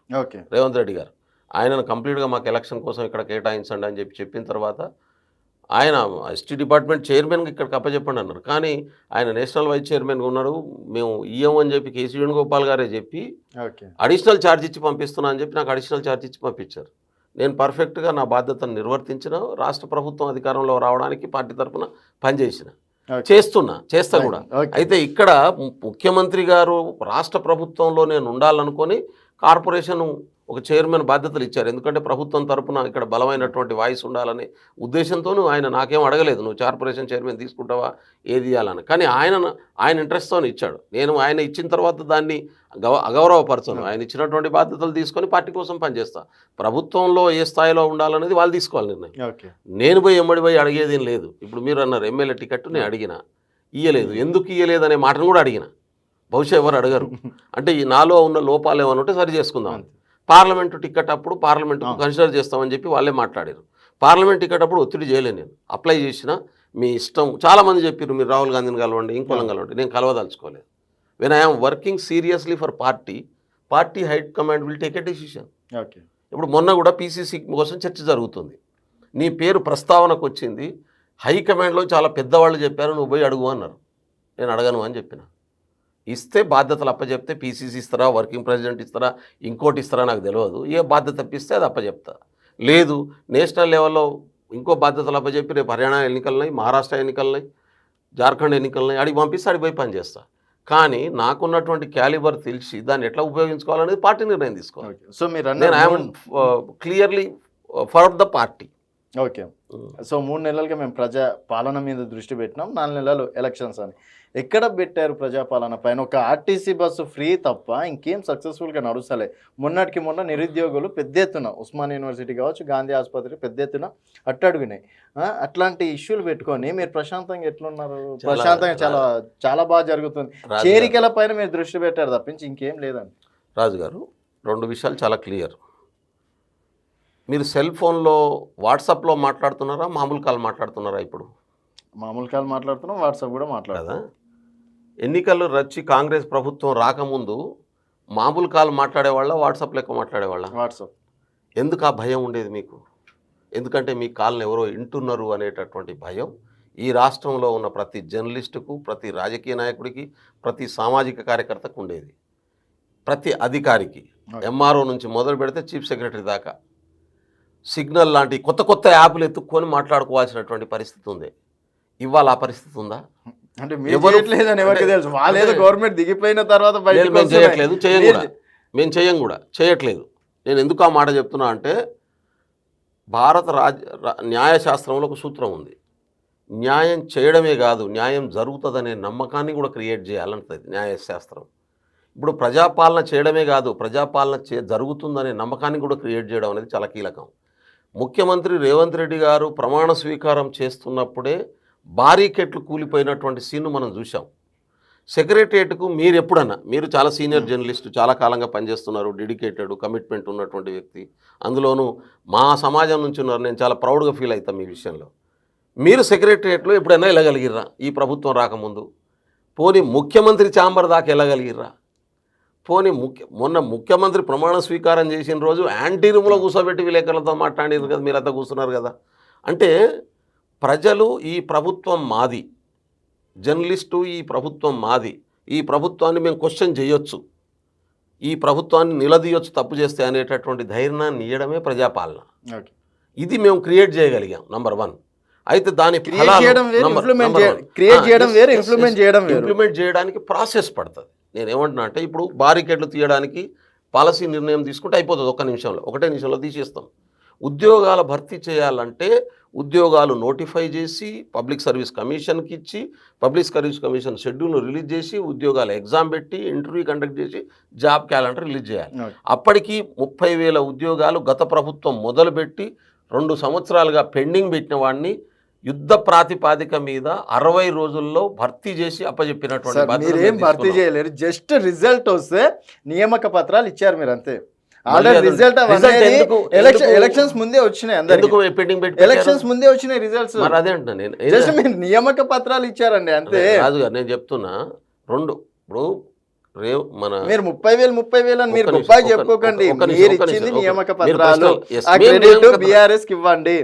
B: రేవంత్ రెడ్డి గారు, ఆయనను కంప్లీట్గా మాకు ఎలక్షన్ కోసం ఇక్కడ కేటాయించండి అని చెప్పిన తర్వాత ఆయన ఎస్టీ డిపార్ట్మెంట్ చైర్మన్గా ఇక్కడికి అప్పచెప్పండి అన్నారు. కానీ ఆయన నేషనల్ వైస్ చైర్మన్గా ఉన్నారు, మేము ఇయ్యమని చెప్పి కేసీ వేణుగోపాల్ గారే చెప్పి అడిషనల్ ఛార్జ్ ఇచ్చి పంపిస్తున్నా అని చెప్పి నాకు అడిషనల్ ఛార్జ్ ఇచ్చి పంపించారు. నేను పర్ఫెక్ట్గా నా బాధ్యతను నిర్వర్తించిన, రాష్ట్ర ప్రభుత్వం అధికారంలో రావడానికి పార్టీ తరఫున చేస్తా కూడా. అయితే ఇక్కడ ముఖ్యమంత్రి గారు రాష్ట్ర ప్రభుత్వంలో నేను ఉండాలనుకొని కార్పొరేషన్ ఒక చైర్మన్ బాధ్యతలు ఇచ్చారు. ఎందుకంటే ప్రభుత్వం తరపున ఇక్కడ బలమైనటువంటి వాయిస్ ఉండాలనే ఉద్దేశంతోనూ ఆయన నాకేం అడగలేదు, నువ్వు కార్పొరేషన్ చైర్మన్ తీసుకుంటావా ఏది ఇవ్వాలని. కానీ ఆయన ఇంట్రెస్ట్తో ఇచ్చాడు. నేను ఆయన ఇచ్చిన తర్వాత దాన్ని అగౌరవపరచను. ఆయన ఇచ్చినటువంటి బాధ్యతలు తీసుకొని పార్టీ కోసం పనిచేస్తా. ప్రభుత్వంలో ఏ స్థాయిలో ఉండాలనేది వాళ్ళు తీసుకోవాలి నిర్ణయం. నేను పోయి అడిగేది ఏం లేదు. ఇప్పుడు మీరు అన్నారు ఎమ్మెల్యే టికెట్ నేను అడిగిన, ఇయ్యలేదు, ఎందుకు ఇయ్యలేదు అనే మాటను కూడా అడిగిన. బహుశా ఎవరు అడగరు. అంటే ఈ నాలో ఉన్న లోపాలు ఏమైనా ఉంటే సరి చేసుకుందాం. పార్లమెంటు టికెట్ అప్పుడు పార్లమెంటు కన్సిడర్ చేస్తామని చెప్పి వాళ్ళే మాట్లాడారు. పార్లమెంట్ టికెట్ అప్పుడు ఒత్తిడి చేయలేను, నేను అప్లై చేసిన మీ ఇష్టం. చాలామంది చెప్పారు మీరు రాహుల్ గాంధీని కలవండి, ఇంకోళ్ళని కలవండి. నేను కలవదలుచుకోలేదు. When I'm working seriously for party high command will take a decision.
A: Okay.
B: ఇప్పుడు మొన్న కూడా పీసీసీ కోసం చర్చ జరుగుతుంది. నీ పేరు ప్రస్తావనకు వచ్చింది, హైకమాండ్లో చాలా పెద్దవాళ్ళు చెప్పారు, నువ్వు పోయి అడుగు అన్నారు. నేను అడగను అని చెప్పిన. ఇస్తే బాధ్యతలు అప్పచెప్తే పీసీసీ ఇస్తారా, వర్కింగ్ ప్రెసిడెంట్ ఇస్తారా, ఇంకోటి ఇస్తారా నాకు తెలియదు. ఏ బాధ్యత తప్పిస్తే అది అప్పచెప్తా. లేదు నేషనల్ లెవెల్లో ఇంకో బాధ్యతలు అప్పచెప్పి రేపు హర్యానా ఎన్నికలున్నాయి, మహారాష్ట్ర ఎన్నికలున్నాయి, జార్ఖండ్ ఎన్నికలున్నాయి, అడిగి పంపిస్తే అడిగి పోయి పని చేస్తా. కానీ నాకున్నటువంటి క్యాలిబర్ తెలిసి దాన్ని ఎట్లా ఉపయోగించుకోవాలనేది పార్టీ నిర్ణయం తీసుకోవాలి.
A: సో మీరు
B: నేను I'm clearly for the party.
A: Okay. So 3 నెలలుగా మేము ప్రజా పాలన మీద దృష్టి పెట్టినాం, 4 నెలలు ఎలక్షన్స్ అని. ఎక్కడ పెట్టారు ప్రజాపాలన పైన? ఒక ఆర్టీసీ బస్సు ఫ్రీ తప్ప ఇంకేం సక్సెస్ఫుల్గా నడుస్తలే. మొన్నటికి మొన్న నిరుద్యోగులు పెద్ద ఎత్తున ఉస్మాన్ యూనివర్సిటీ కావచ్చు, గాంధీ ఆసుపత్రి పెద్ద ఎత్తున అట్టడుగునాయి. అట్లాంటి ఇష్యూలు పెట్టుకొని మీరు ప్రశాంతంగా ఎట్లున్నారు? ప్రశాంతంగా చాలా చాలా బాగా జరుగుతుంది. చేరికల పైన మీరు దృష్టి పెట్టారు తప్పించి ఇంకేం లేదండి.
B: రాజు గారు 2 విషయాలు చాలా క్లియర్. మీరు సెల్ ఫోన్లో వాట్సాప్లో మాట్లాడుతున్నారా, మామూలు కాల్ మాట్లాడుతున్నారా? ఇప్పుడు
A: మామూలు కాల్ మాట్లాడుతున్నాం, వాట్సాప్ కూడా మాట్లాడదా.
B: ఎన్నికలు రచ్చి కాంగ్రెస్ ప్రభుత్వం రాకముందు మామూలు కాల్ మాట్లాడేవాళ్ళ, వాట్సాప్ లెక్క మాట్లాడేవాళ్ళ?
A: వాట్సాప్.
B: ఎందుకు ఆ భయం ఉండేది మీకు? ఎందుకంటే మీ కాల్ని ఎవరో వింటున్నారు అనేటటువంటి భయం ఈ రాష్ట్రంలో ఉన్న ప్రతి జర్నలిస్టుకు, ప్రతి రాజకీయ నాయకుడికి, ప్రతి సామాజిక కార్యకర్తకు ఉండేది. ప్రతి అధికారికి, ఎంఆర్ఓ నుంచి మొదలు పెడితే చీఫ్ సెక్రటరీ దాకా సిగ్నల్ లాంటి కొత్త కొత్త యాప్లు ఎత్తుక్కొని మాట్లాడుకోవాల్సినటువంటి పరిస్థితి ఉంది. ఇవాళ ఆ పరిస్థితి ఉందా?
A: అంటే ఎవరికి తెలుసు, వాళ్ళేదో గవర్నమెంట్ దిగిపోయిన తర్వాత
B: మేము చేయట్లేదు, మేము చేయం కూడా, చేయట్లేదు. నేను ఎందుకు ఆ మాట చెప్తున్నా అంటే భారత న్యాయశాస్త్రంలో ఒక సూత్రం ఉంది. న్యాయం చేయడమే కాదు, న్యాయం జరుగుతుందనే నమ్మకాన్ని కూడా క్రియేట్ చేయాలంటుంది న్యాయశాస్త్రం. ఇప్పుడు ప్రజాపాలన చేయడమే కాదు, ప్రజాపాలన జరుగుతుందనే నమ్మకాన్ని కూడా క్రియేట్ చేయడం అనేది చాలా కీలకం. ముఖ్యమంత్రి రేవంత్ రెడ్డి గారు ప్రమాణ స్వీకారం చేస్తున్నప్పుడే బారీకెట్లు కూలిపోయినటువంటి సీన్ను మనం చూసాం. సెక్రటరియట్కు మీరు ఎప్పుడన్నా, మీరు చాలా సీనియర్ జర్నలిస్టు, చాలా కాలంగా పనిచేస్తున్నారు, డెడికేటెడ్, కమిట్మెంట్ ఉన్నటువంటి వ్యక్తి, అందులోనూ మా సమాజం నుంచి ఉన్నారు. నేను చాలా ప్రౌడ్గా ఫీల్ అవుతాను మీ విషయంలో. మీరు సెక్రటరియట్లో ఎప్పుడైనా వెళ్ళగలిగిర్రా ఈ ప్రభుత్వం రాకముందు? పోనీ ముఖ్యమంత్రి ఛాంబర్ దాకా వెళ్ళగలిగిర్రా? పోనీ మొన్న ముఖ్యమంత్రి ప్రమాణ స్వీకారం చేసిన రోజు యాంటీ రూమ్లో కూర్చోబెట్టి విలేకరులతో మాట్లాడారు కదా, మీరు అంతా కూర్చున్నారు కదా. అంటే ప్రజలు ఈ ప్రభుత్వం మాది, జర్నలిస్టు ఈ ప్రభుత్వం మాది, ఈ ప్రభుత్వాన్ని మేము క్వశ్చన్ చేయొచ్చు, ఈ ప్రభుత్వాన్ని నిలదీయొచ్చు తప్పు చేస్తే అనేటటువంటి ధైర్యాన్ని ఇవ్వడమే ప్రజాపాలన. ఇది మేము క్రియేట్ చేయగలిగాం, నంబర్ 1. అయితే దాని ఇంప్లిమెంట్ చేయడానికి ప్రాసెస్ పడుతుంది. నేను ఏమంటున్నా అంటే ఇప్పుడు బారికేడ్లు తీయడానికి పాలసీ నిర్ణయం తీసుకుంటే అయిపోతుంది, ఒకటే నిమిషంలో తీసేస్తాం. ఉద్యోగాల భర్తీ చేయాలంటే ఉద్యోగాలు నోటిఫై చేసి పబ్లిక్ సర్వీస్ కమిషన్కి ఇచ్చి, పబ్లిక్ సర్వీస్ కమిషన్ షెడ్యూల్ను రిలీజ్ చేసి, ఉద్యోగాల ఎగ్జామ్ పెట్టి, ఇంటర్వ్యూ కండక్ట్ చేసి, జాబ్ క్యాలెండర్ రిలీజ్ చేయాలి. అప్పటికి 30,000 ఉద్యోగాలు గత ప్రభుత్వం మొదలుపెట్టి 2 సంవత్సరాలుగా పెండింగ్ పెట్టిన వాడిని యుద్ధ ప్రాతిపాదిక మీద 60 రోజుల్లో భర్తీ చేసి అప్పచెప్పినటువంటి.
A: మీరేం భర్తీ చేయలేరు, జస్ట్ రిజల్ట్ వస్తే నియామక పత్రాలు ఇచ్చారు మీరు అంతే. రిజల్ట్ ఎలక్షన్స్ ముందే వచ్చినాయి, ఎలక్షన్స్ ముందే వచ్చినాయి రిజల్ట్స్.
B: అదే అంటున్నా నేను,
A: జస్ట్ మీరు నియామక పత్రాలు ఇచ్చారండి అంతే.
B: రాజు గారు నేను చెప్తున్నా, ఇప్పుడు
A: మీరు 30,000 అని మీరు గొప్పగా చెప్పుకోకండి. మీరు ఇచ్చింది నియామక పత్రాలు, ఆ క్రెడిట్ బీఆర్ఎస్ కి ఇవ్వండి.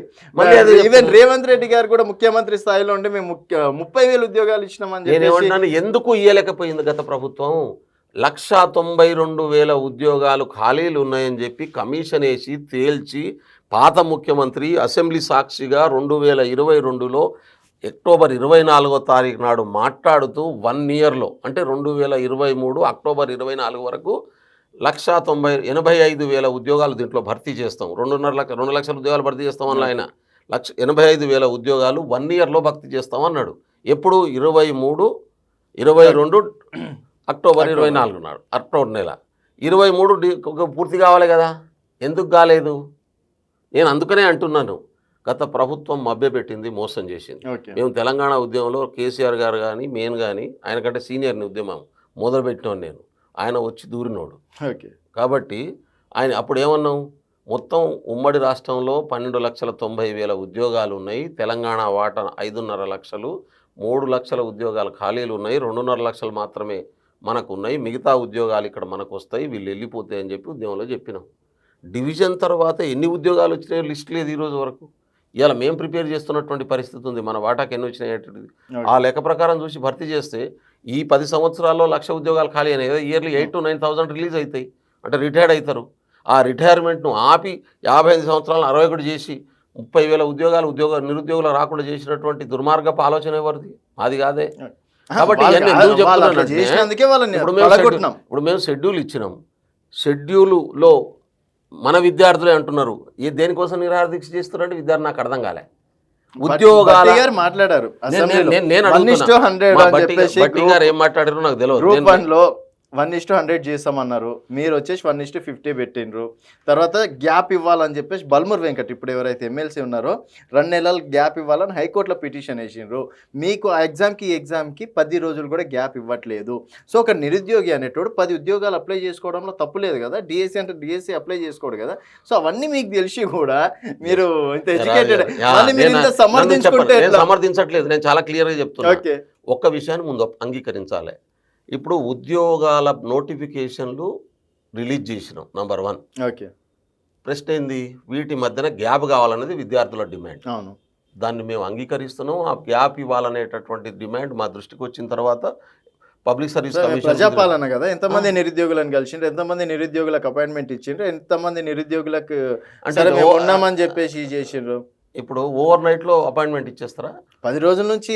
A: ఈవెన్ రేవంత్ రెడ్డి గారు కూడా ముఖ్యమంత్రి స్థాయిలో ఉండి మేము 30,000 ఉద్యోగాలు ఇచ్చినామని
B: చెప్పి ఎందుకు ఇయ్యలేకపోయింది గత ప్రభుత్వం? 192,000 ఉద్యోగాలు ఖాళీలు ఉన్నాయని చెప్పి కమిషన్ వేసి తేల్చి పాత ముఖ్యమంత్రి అసెంబ్లీ సాక్షిగా 2022లో అక్టోబర్ 24వ తారీఖు నాడు మాట్లాడుతూ 1 ఇయర్లో అంటే 2023 అక్టోబర్ 24 వరకు 185,000 ఉద్యోగాలు దీంట్లో భర్తీ చేస్తాం, 2 లక్షల ఉద్యోగాలు భర్తీ చేస్తామని ఆయన 185,000 ఉద్యోగాలు 1 ఇయర్లో భర్తీ చేస్తామన్నాడు. ఎప్పుడు 22 అక్టోబర్ 24 నాడు, అక్టోబర్ నెల 23 పూర్తి కావాలి కదా, ఎందుకు కాలేదు? నేను అందుకనే అంటున్నాను, గత ప్రభుత్వం మభ్యపెట్టింది, మోసం చేసింది. మేము తెలంగాణ ఉద్యమంలో కేసీఆర్ గారు కానీ నేను కానీ, ఆయన కంటే సీనియర్ని ఉద్యమం మొదలుపెట్టినాను నేను, ఆయన వచ్చి దూరినోడు. కాబట్టి ఆయన అప్పుడు ఏమన్నాం, మొత్తం ఉమ్మడి రాష్ట్రంలో 12,90,000 ఉద్యోగాలు ఉన్నాయి. తెలంగాణ వాటా 5.5 లక్షలు, 3 లక్షల ఉద్యోగాలు ఖాళీలు ఉన్నాయి. 2.5 లక్షలు మాత్రమే మనకు ఉన్నాయి. మిగతా ఉద్యోగాలు ఇక్కడ మనకు వస్తాయి, వీళ్ళు వెళ్ళిపోతాయి అని చెప్పి ఉద్యమంలో చెప్పినాం. డివిజన్ తర్వాత ఎన్ని ఉద్యోగాలు వచ్చినాయో లిస్ట్ లేదు ఈరోజు వరకు. ఇవాళ మేము ప్రిపేర్ చేస్తున్నటువంటి పరిస్థితి ఉంది. మన వాటాకి ఎన్ని వచ్చినాయి ఆ లెక్క ప్రకారం చూసి భర్తీ చేస్తే ఈ 10 సంవత్సరాల్లో 1,00,000 ఉద్యోగాలు ఖాళీ అయినాయి కదా. ఇయర్లీ 8,000 to 9,000 రిలీజ్ అవుతాయి, అంటే రిటైర్డ్ అవుతారు. ఆ రిటైర్మెంట్ను ఆపి 55 సంవత్సరాలను 61 చేసి 30,000 నిరుద్యోగులు రాకుండా చేసినటువంటి దుర్మార్గపు ఆలోచన ఎవరిది? అది కాదే. కాబట్టి ఇవన్నీ ఎందుకు చెప్తున్నానంటే, ఇప్పుడు మేము షెడ్యూల్ ఇచ్చినాం. షెడ్యూలులో మన విద్యార్థులే అంటున్నారు దేనికోసం నిరాహార దీక్ష చేస్తున్నారంటే విద్యార్థి నాకు అర్థం కాలే. ఉద్యోగాలు
A: మాట్లాడారు,
B: బట్టి గారు ఏం మాట్లాడారు నాకు తెలియదు.
A: 1:100 చేస్తామన్నారు, మీరు వచ్చేసి 1:50 పెట్టిండ్రు. తర్వాత గ్యాప్ ఇవ్వాలని చెప్పేసి బల్మూర్ వెంకట్ ఇప్పుడు ఎవరైతే ఎమ్మెల్సీ ఉన్నారో 2 నెలలు గ్యాప్ ఇవ్వాలని హైకోర్టులో పిటిషన్ వేసిండ్రు. మీకు ఆ ఎగ్జామ్కి 10 రోజులు కూడా గ్యాప్ ఇవ్వట్లేదు. సో ఒక నిరుద్యోగి అనేటోడు 10 ఉద్యోగాలు అప్లై చేసుకోవడంలో తప్పు లేదు కదా. డిఎస్సి అంటే డిఎస్సి అప్లై చేసుకోడు కదా. సో అవన్నీ మీకు తెలిసి కూడా మీరు ఇంత ఎడ్యుకేటెడ్
B: సమర్థించట్లేదు. నేను చాలా క్లియర్గా చెప్తున్నా. ఒక్క విషయాన్ని ముందు అంగీకరించాలి. ఇప్పుడు ఉద్యోగాల నోటిఫికేషన్లు రిలీజ్ చేసినాం, నంబర్ 1.
A: ఓకే,
B: ప్రశ్న ఏంది? వీటి మధ్యన గ్యాప్ కావాలనేది విద్యార్థుల డిమాండ్.
A: అవును,
B: దాన్ని మేము అంగీకరిస్తున్నాం. ఆ గ్యాప్ ఇవ్వాలనేటటువంటి డిమాండ్ మా దృష్టికి వచ్చిన తర్వాత పబ్లిక్ సర్వీస్ కమిషన్
A: ప్రజాపాలన కదా, ఎంతమంది నిరుద్యోగులను కలిసిండ్రు, ఎంతమంది నిరుద్యోగులకు అపాయింట్మెంట్ ఇచ్చిండ్రు, ఎంతమంది నిరుద్యోగులకు అంటే ఉన్నామని చెప్పేసి చేసిండ్రు.
B: ఇప్పుడు ఓవర్ నైట్లో అపాయింట్మెంట్ ఇచ్చేస్తారా?
A: 10 రోజుల నుంచి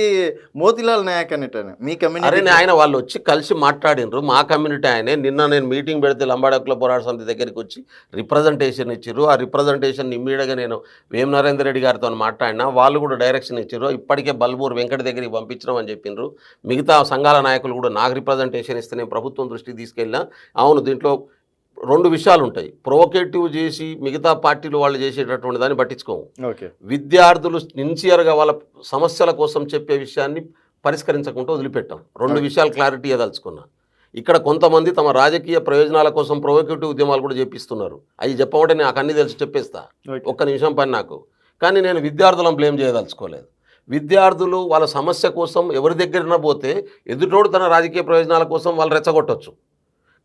A: మోతిలాల్ నాయక్ అనేట మీ కమ్యూనిటీ
B: ఆయన వాళ్ళు వచ్చి కలిసి మాట్లాడినరు. మా కమ్యూనిటీ ఆయనే. నిన్న నేను మీటింగ్ పెడితే లంబాడకుల పోరాట సమితి దగ్గరికి వచ్చి రిప్రజెంటేషన్ ఇచ్చారు. ఆ రిప్రజెంటేషన్ ఇమ్మీడియట్గా నేను వేం నరేందర్ రెడ్డి గారితో మాట్లాడినా, వాళ్ళు కూడా డైరెక్షన్ ఇచ్చారు. ఇప్పటికే బల్మూర్ వెంకట దగ్గరికి పంపించడం అని చెప్పినారు. మిగతా సంఘాల నాయకులు కూడా నాకు రిప్రజెంటేషన్ ఇస్తే నేను ప్రభుత్వం దృష్టికి తీసుకెళ్ళినా. అవును, దీంట్లో 2 విషయాలు ఉంటాయి. ప్రొవోకేటివ్ చేసి మిగతా పార్టీలు వాళ్ళు చేసేటటువంటి దాన్ని పట్టించుకోము. విద్యార్థులు సిన్సియర్గా వాళ్ళ సమస్యల కోసం చెప్పే విషయాన్ని పరిష్కరించకుండా వదిలిపెట్టాం. 2 విషయాలు క్లారిటీ ఇవ్వదలుచుకున్నా. ఇక్కడ కొంతమంది తమ రాజకీయ ప్రయోజనాల కోసం ప్రొవోకేటివ్ ఉద్యమాలు కూడా చేపిస్తున్నారు. అవి చెప్పమంటే నాకు అన్ని తెలిసి చెప్పేస్తా, ఒక్క నిమిషం పని నాకు. కానీ నేను విద్యార్థులను బ్లేమ్ చేయదలుచుకోలేదు. విద్యార్థులు వాళ్ళ సమస్య కోసం ఎవరి దగ్గరన పోతే ఎదుటోడు తన రాజకీయ ప్రయోజనాల కోసం వాళ్ళు రెచ్చగొట్టవచ్చు.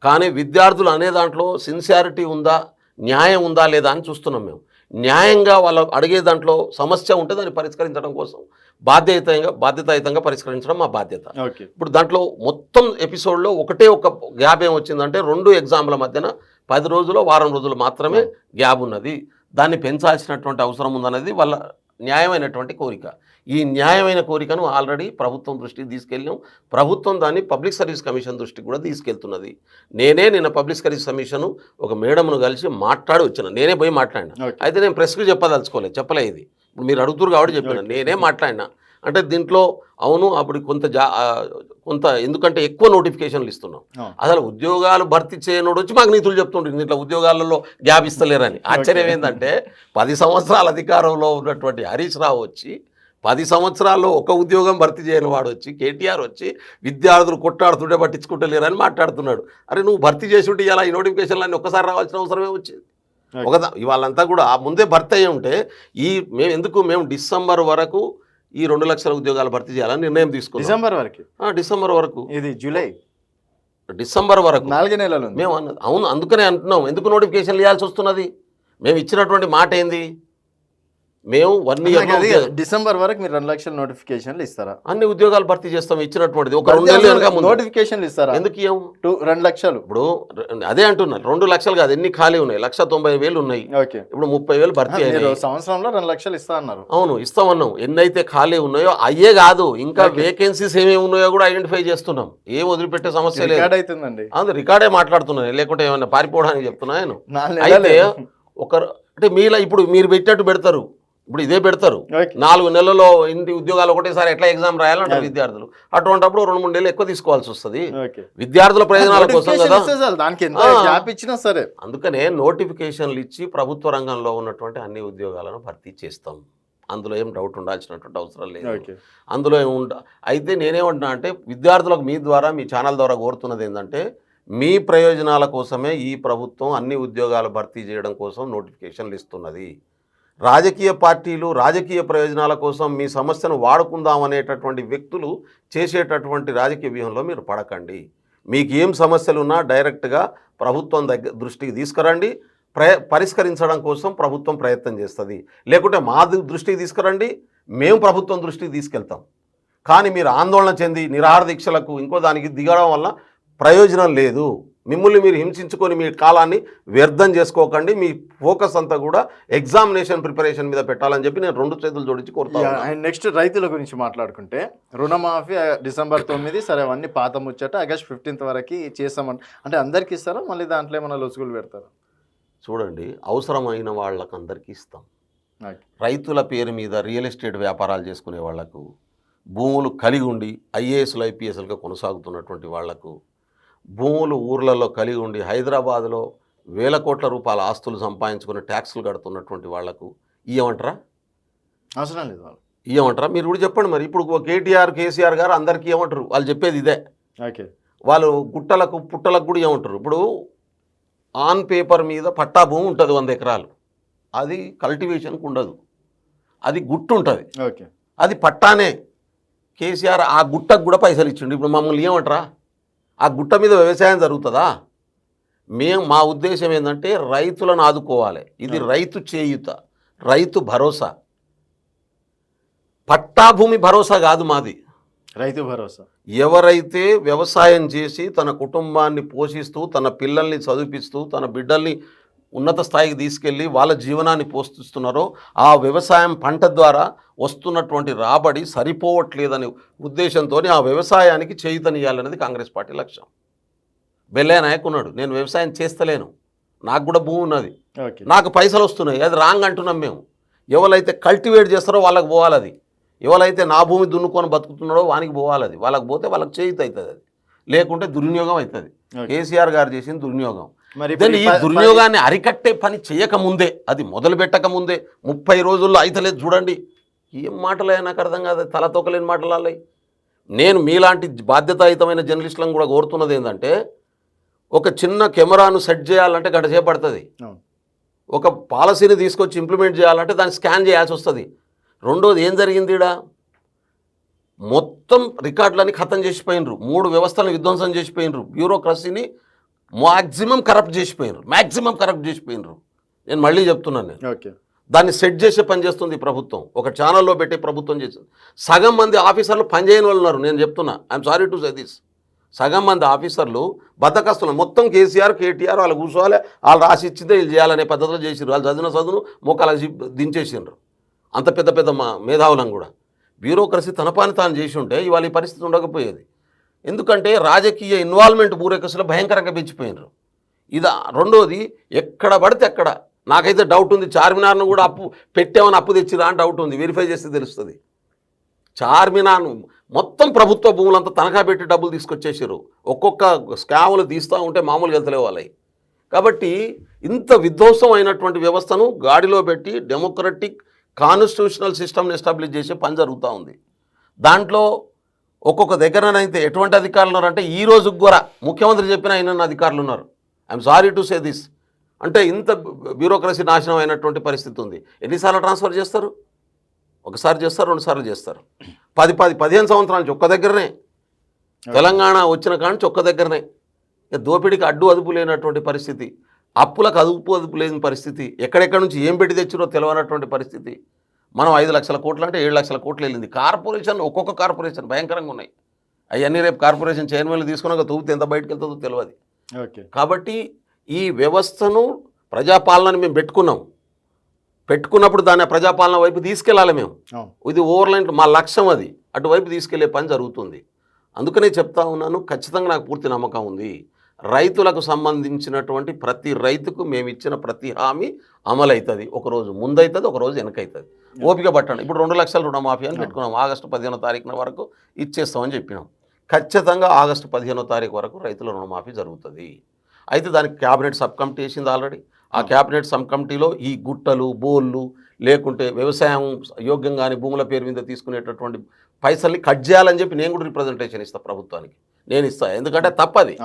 B: కానీ విద్యార్థులు అనే దాంట్లో సిన్సియారిటీ ఉందా, న్యాయం ఉందా లేదా అని చూస్తున్నాం మేము. న్యాయంగా వాళ్ళు అడిగే దాంట్లో సమస్య ఉంటే దాన్ని పరిష్కరించడం కోసం బాధ్యతాయుతంగా పరిష్కరించడం మా బాధ్యత. ఇప్పుడు దాంట్లో మొత్తం ఎపిసోడ్లో ఒకటే ఒక గ్యాప్ ఏమొచ్చిందంటే 2 ఎగ్జామ్ల మధ్యన 10 రోజులు వారం రోజులు మాత్రమే గ్యాప్ ఉన్నది. దాన్ని పెంచాల్సినటువంటి అవసరం ఉందనేది వాళ్ళ న్యాయమైనటువంటి కోరిక. ఈ న్యాయమైన కోరికను ఆల్రెడీ ప్రభుత్వం దృష్టికి తీసుకెళ్ళాం. ప్రభుత్వం దాన్ని పబ్లిక్ సర్వీస్ కమిషన్ దృష్టికి కూడా తీసుకెళ్తున్నది. నిన్న పబ్లిక్ సర్వీస్ కమిషన్ ఒక మేడంను కలిసి మాట్లాడి వచ్చిన. నేనే పోయి మాట్లాడినా. అయితే నేను ప్రెస్కి చెప్పలే ఇది. ఇప్పుడు మీరు అడుగుతురు కాబట్టి చెప్పిన. నేనే మాట్లాడినా. అంటే దీంట్లో అవును అప్పుడు కొంత ఎందుకంటే ఎక్కువ నోటిఫికేషన్లు ఇస్తున్నాం. అసలు ఉద్యోగాలు భర్తీ చేయనోడు వచ్చి మాకు నీతులు చెప్తుండ్రు దీంట్లో ఉద్యోగాలలో గ్యాప్ ఇస్తలేరని. ఆశ్చర్యం ఏంటంటే 10 సంవత్సరాల అధికారంలో ఉన్నటువంటి హరీష్ రావు వచ్చి 10 సంవత్సరాల్లో ఒక ఉద్యోగం భర్తీ చేయని వాడు వచ్చి కేటీఆర్ వచ్చి విద్యార్థులు కొట్టాడుతుంటే పట్టించుకుంటలేరని మాట్లాడుతున్నాడు. అరే నువ్వు భర్తీ చేసి ఉంటే ఇలా ఈ నోటిఫికేషన్లు అన్నీ ఒక్కసారి రావాల్సిన అవసరమే వచ్చింది. ఇవాళంతా కూడా ముందే భర్తీ అయ్యి ఉంటే మేము డిసెంబర్ వరకు ఈ 2 లక్షల ఉద్యోగాలు భర్తీ చేయాలని నిర్ణయం తీసుకున్నాం. డిసెంబర్ వరకు
A: ఇది జూలై
B: డిసెంబర్ వరకు
A: 4 నెలలు
B: మేము అవును అందుకనే అంటున్నాం. ఎందుకు నోటిఫికేషన్లు ఇవ్వాల్సి వస్తున్నది? మేము ఇచ్చినటువంటి మాట ఏంది? మేము 1 ఇయర్
A: డిసెంబర్ వరకు మీరు 2 లక్షల నోటిఫికేషన్లు ఇస్తారా?
B: అన్ని ఉద్యోగాలు భర్తీ చేస్తాం. ఇచ్చినటువంటిది ఒక 2 నెలలు
A: నోటిఫికేషన్లు ఇస్తారా?
B: ఎందుకు ఇవ్వము?
A: 2 లక్షలు.
B: ఇప్పుడు అదే అంటున్నారు 2 లక్షలు కాదు, ఎన్ని ఖాళీ ఉన్నాయి? 1,90,000 ఉన్నాయి. ఇప్పుడు 30,000 భర్తీ అయ్యాయి.
A: సంవత్సరంలో 2 లక్షలు ఇస్తా అన్నారు.
B: అవును ఇస్తామన్నాం. ఎన్నైతే ఖాళీ ఉన్నాయో అయ్యే కాదు, ఇంకా వేకెన్సీస్ ఏమేమి ఉన్నాయో కూడా ఐడెంటిఫై చేస్తున్నాం. ఏం వదిలిపెట్టే సమస్య లేదు. అవును రికార్డే మాట్లాడుతున్నాను, లేకుంటే ఏమన్నా పారిపోవడానికి చెప్తున్నా నేను. అయితే అంటే మీలా ఇప్పుడు మీరు పెట్టినట్టు పెడతారు. ఇప్పుడు ఇదే పెడతారు 4 నెలల్లో ఇన్ని ఉద్యోగాలు ఒకటేసారి ఎట్లా ఎగ్జామ్ రాయాలంటారు విద్యార్థులు. అటువంటిప్పుడు 2-3 నెలలు ఎక్కువ తీసుకోవాల్సి వస్తుంది విద్యార్థుల ప్రయోజనాల కోసం కదా. అందుకనే నోటిఫికేషన్లు ఇచ్చి ప్రభుత్వ రంగంలో ఉన్నటువంటి అన్ని ఉద్యోగాలను భర్తీ చేస్తాం. అందులో ఏం డౌట్ ఉండాల్సినటువంటి అవసరం లేదు. అందులో అయితే నేనేమంటున్నా అంటే విద్యార్థులకు మీ ఛానల్ ద్వారా కోరుతున్నది ఏంటంటే మీ ప్రయోజనాల కోసమే ఈ ప్రభుత్వం అన్ని ఉద్యోగాలు భర్తీ చేయడం కోసం నోటిఫికేషన్లు ఇస్తున్నది. రాజకీయ పార్టీలు రాజకీయ ప్రయోజనాల కోసం మీ సమస్యను వాడుకుందాం అనేటటువంటి వ్యక్తులు చేసేటటువంటి రాజకీయ వ్యూహంలో మీరు పడకండి. మీకు ఏం సమస్యలు ఉన్నా డైరెక్ట్గా ప్రభుత్వం దృష్టికి తీసుకురండి. పరిష్కరించడం కోసం ప్రభుత్వం ప్రయత్నం చేస్తుంది. లేకుంటే మా దృష్టికి తీసుకురండి, మేము ప్రభుత్వం దృష్టికి తీసుకెళ్తాం. కానీ మీరు ఆందోళన చెంది నిరాహార దీక్షలకు ఇంకో దానికి దిగడం వల్ల ప్రయోజనం లేదు. మిమ్మల్ని మీరు హింసించుకొని మీ కాలాన్ని వ్యర్థం చేసుకోకండి. మీ ఫోకస్ అంతా కూడా ఎగ్జామినేషన్ ప్రిపరేషన్ మీద పెట్టాలని చెప్పి నేను 2 చేతులు జోడించి కోరుతాను.
A: అండ్ నెక్స్ట్ రైతుల గురించి మాట్లాడుకుంటే రుణమాఫీ December 9, సరే అవన్నీ పాత ముచ్చట, August 15 వరకు చేస్తామని అంటే అందరికి ఇస్తారా, మళ్ళీ దాంట్లో ఏమైనా లొసుగులు పెడతారా?
B: చూడండి, అవసరమైన వాళ్ళకు అందరికీ ఇస్తాం. రైతుల పేరు మీద రియల్ ఎస్టేట్ వ్యాపారాలు చేసుకునే వాళ్లకు, భూములు కలిగి ఉండి ఐఏఎస్లు ఐపీఎస్లుగా కొనసాగుతున్నటువంటి వాళ్లకు, భూములు ఊర్లలో కలిగి ఉండి హైదరాబాద్లో వేల కోట్ల రూపాయల ఆస్తులు సంపాదించుకుని ట్యాక్సులు కడుతున్నటువంటి వాళ్లకు ఇవ్వమంటారా?
A: అవసరం లేదు. వాళ్ళు
B: ఇవ్వమంటారా? మీరు కూడా చెప్పండి. మరి ఇప్పుడు కేసీఆర్ గారు అందరికీ ఇవ్వమంటారు. వాళ్ళు చెప్పేది ఇదే.
A: ఓకే,
B: వాళ్ళు గుట్టలకు పుట్టలకు కూడా ఇవ్వమంటారు. ఇప్పుడు ఆన్ పేపర్ మీద పట్టా భూమి ఉంటుంది 100 ఎకరాలు, అది కల్టివేషన్కి ఉండదు, అది గుట్టు ఉంటుంది.
A: ఓకే,
B: అది పట్టానే. కేసీఆర్ ఆ గుట్టకు కూడా పైసలు ఇచ్చిండు. ఇప్పుడు మమ్మల్ని ఏమంటారా? ఆ గుట్ట మీద వ్యవసాయం జరుగుతుందా? మా ఉద్దేశం ఏంటంటే రైతులను ఆదుకోవాలి. ఇది రైతు చేయుత, రైతు భరోసా. పట్టా భూమి భరోసా కాదు మాది,
A: రైతు భరోసా.
B: ఎవరైతే వ్యవసాయం చేసి తన కుటుంబాన్ని పోషిస్తూ తన పిల్లల్ని చదివిపిస్తూ తన బిడ్డల్ని ఉన్నత స్థాయికి తీసుకెళ్ళి వాళ్ళ జీవనాన్ని పోషిస్తున్నారో ఆ వ్యవసాయం పంట ద్వారా వస్తున్నటువంటి రాబడి సరిపోవట్లేదనే ఉద్దేశంతో ఆ వ్యవసాయానికి చేయూతనియాలనేది కాంగ్రెస్ పార్టీ లక్ష్యం. బెల్లయ్య నాయక్ ఉన్నాడు, నేను వ్యవసాయం చేస్తలేను, నాకు కూడా భూమి ఉన్నది, నాకు పైసలు వస్తున్నాయి, అది రాంగ్ అంటున్నాం మేము. ఎవరైతే కల్టివేట్ చేస్తారో వాళ్ళకి పోవాలి అది. ఎవరైతే నా భూమి దున్నుకొని బతుకుతున్నాడో వానికి పోవాలి అది. వాళ్ళకి పోతే వాళ్ళకి చేయూత అవుతుంది. అది లేకుంటే దుర్వినియోగం అవుతుంది. కేసీఆర్ గారు చేసిన దుర్వినియోగం. ఈ దుర్వినియోగాన్ని అరికట్టే పని చేయకముందే, అది మొదలు పెట్టకముందే 30 రోజుల్లో అయితలేదు. చూడండి, ఏం మాటలే నాకు అర్థం కాదు, తలతోకలేని మాటలు. నేను మీలాంటి బాధ్యతాయుతమైన జర్నలిస్టులను కూడా కోరుతున్నది ఏంటంటే, ఒక చిన్న కెమెరాను సెట్ చేయాలంటే గంట సేపు పడుతుంది. ఒక పాలసీని తీసుకొచ్చి ఇంప్లిమెంట్ చేయాలంటే దాన్ని స్కాన్ చేయాల్సి వస్తుంది. రెండోది ఏం జరిగింది, ఈడ మొత్తం రికార్డులని ఖతం చేసిపోయినరు, 3 వ్యవస్థలను విధ్వంసం చేసిపోయినరు, బ్యూరోక్రసీని మ్యాక్సిమం కరప్ట్ చేసిపోయినరు. నేను మళ్ళీ చెప్తున్నాను, నేను దాన్ని సెట్ చేసే పని చేస్తుంది ప్రభుత్వం. ఒక ఛానల్లో పెట్టి ప్రభుత్వం చేసింది. సగం మంది ఆఫీసర్లు పనిచేయని వాళ్ళు ఉన్నారు. నేను చెప్తున్నా, I'm sorry to say this. సగం మంది ఆఫీసర్లు బద్దకస్తులు. మొత్తం కేసీఆర్ కేటీఆర్ వాళ్ళు కూర్చోవాలి, వాళ్ళు రాసి ఇచ్చితే వీళ్ళు చేయాలనే పద్ధతిలో చేసిర్రు. వాళ్ళు చదువును మోకాలు దించేసిండ్రు. అంత పెద్ద పెద్ద మేధావులను కూడా. బ్యూరోక్రసీ తన పని తాను చేసి ఉంటే ఇవాళ ఈ పరిస్థితి ఉండకపోయేది. ఎందుకంటే రాజకీయ ఇన్వాల్వ్మెంట్ బ్యూరోక్రసీలో భయంకరంగా పెంచిపోయినారు. ఇది రెండోది, ఎక్కడ పడితే అక్కడ నాకైతే డౌట్ ఉంది, చార్మినార్ను కూడా పెట్టామని అప్పు తెచ్చిరా అని డౌట్ ఉంది. వెరిఫై చేస్తే తెలుస్తుంది. చార్మినార్ను మొత్తం ప్రభుత్వ భూములంతా తనఖా పెట్టి డబ్బులు తీసుకొచ్చేసారు. ఒక్కొక్క స్కాములు తీస్తూ ఉంటే మామూలుగా వెళ్తలే వాళ్ళవి. కాబట్టి ఇంత విధ్వంసం అయినటువంటి వ్యవస్థను గాడిలో పెట్టి డెమోక్రటిక్ కాన్స్టిట్యూషనల్ సిస్టమ్ని ఎస్టాబ్లిష్ చేసే పని జరుగుతూ ఉంది. దాంట్లో ఒక్కొక్క దగ్గరనైతే ఎటువంటి అధికారులు ఉన్నారంటే ఈ రోజుకి కూడా ముఖ్యమంత్రి చెప్పిన ఆయన అధికారులు ఉన్నారు. I'm sorry to say this. అంటే ఇంత బ్యూరోక్రసీ నాశనం అయినటువంటి పరిస్థితి ఉంది. ఎన్నిసార్లు ట్రాన్స్ఫర్ చేస్తారు? ఒకసారి చేస్తారు, 2 సార్లు చేస్తారు. 15 సంవత్సరాల నుంచి ఒక్క దగ్గరనే. తెలంగాణ వచ్చిన కాడి ఒక్క దగ్గరనే. దోపిడీకి అడ్డు అదుపు లేనటువంటి పరిస్థితి, అప్పులకు అదుపు లేని పరిస్థితి, ఎక్కడెక్కడి నుంచి ఏం పెట్టి తెచ్చిరో తెలియనటువంటి పరిస్థితి. మనం 5 లక్షల కోట్లు అంటే 7 లక్షల కోట్లు వెళ్ళింది. కార్పొరేషన్, ఒక్కొక్క కార్పొరేషన్ భయంకరంగా ఉన్నాయి. అవన్నీ రేపు కార్పొరేషన్ చైర్మన్లు తీసుకున్నాక తూపితే ఎంత బయటకు వెళ్తుందో తెలియదు. కాబట్టి ఈ వ్యవస్థను ప్రజాపాలనని మేము పెట్టుకున్నప్పుడు దాన్ని ప్రజాపాలన వైపు తీసుకెళ్ళాలి మేము. ఇది ఓవర్లైన్ మా లక్ష్యం, అది అటువైపు తీసుకెళ్లే పని జరుగుతుంది. అందుకనే చెప్తా ఉన్నాను, ఖచ్చితంగా నాకు పూర్తి నమ్మకం ఉంది. రైతులకు సంబంధించినటువంటి ప్రతి రైతుకు మేము ఇచ్చిన ప్రతి హామీ అమలవుతుంది. ఒకరోజు ముందవుతుంది, ఒకరోజు వెనకవుతుంది. ఓపిక పట్టండి. ఇప్పుడు 2 లక్షల రుణమాఫీ అని పెట్టుకున్నాం. ఆగస్టు 15వ తారీఖున వరకు ఇచ్చేస్తామని చెప్పినాం. ఖచ్చితంగా ఆగస్టు 15వ తారీఖు వరకు రైతుల రుణమాఫీ జరుగుతుంది. అయితే దానికి క్యాబినెట్ సబ్ కమిటీ వేసింది ఆల్రెడీ. ఆ క్యాబినెట్ సబ్ కమిటీలో ఈ గుట్టలు, బోళ్ళు, లేకుంటే వ్యవసాయం యోగ్యంగాని భూముల పేరు మీద తీసుకునేటటువంటి పైసల్ని కట్ చేయాలని చెప్పి నేను కూడా రిప్రజెంటేషన్ ఇస్తాను ప్రభుత్వానికి. నేను ఇస్తాను, ఎందుకంటే తప్పది.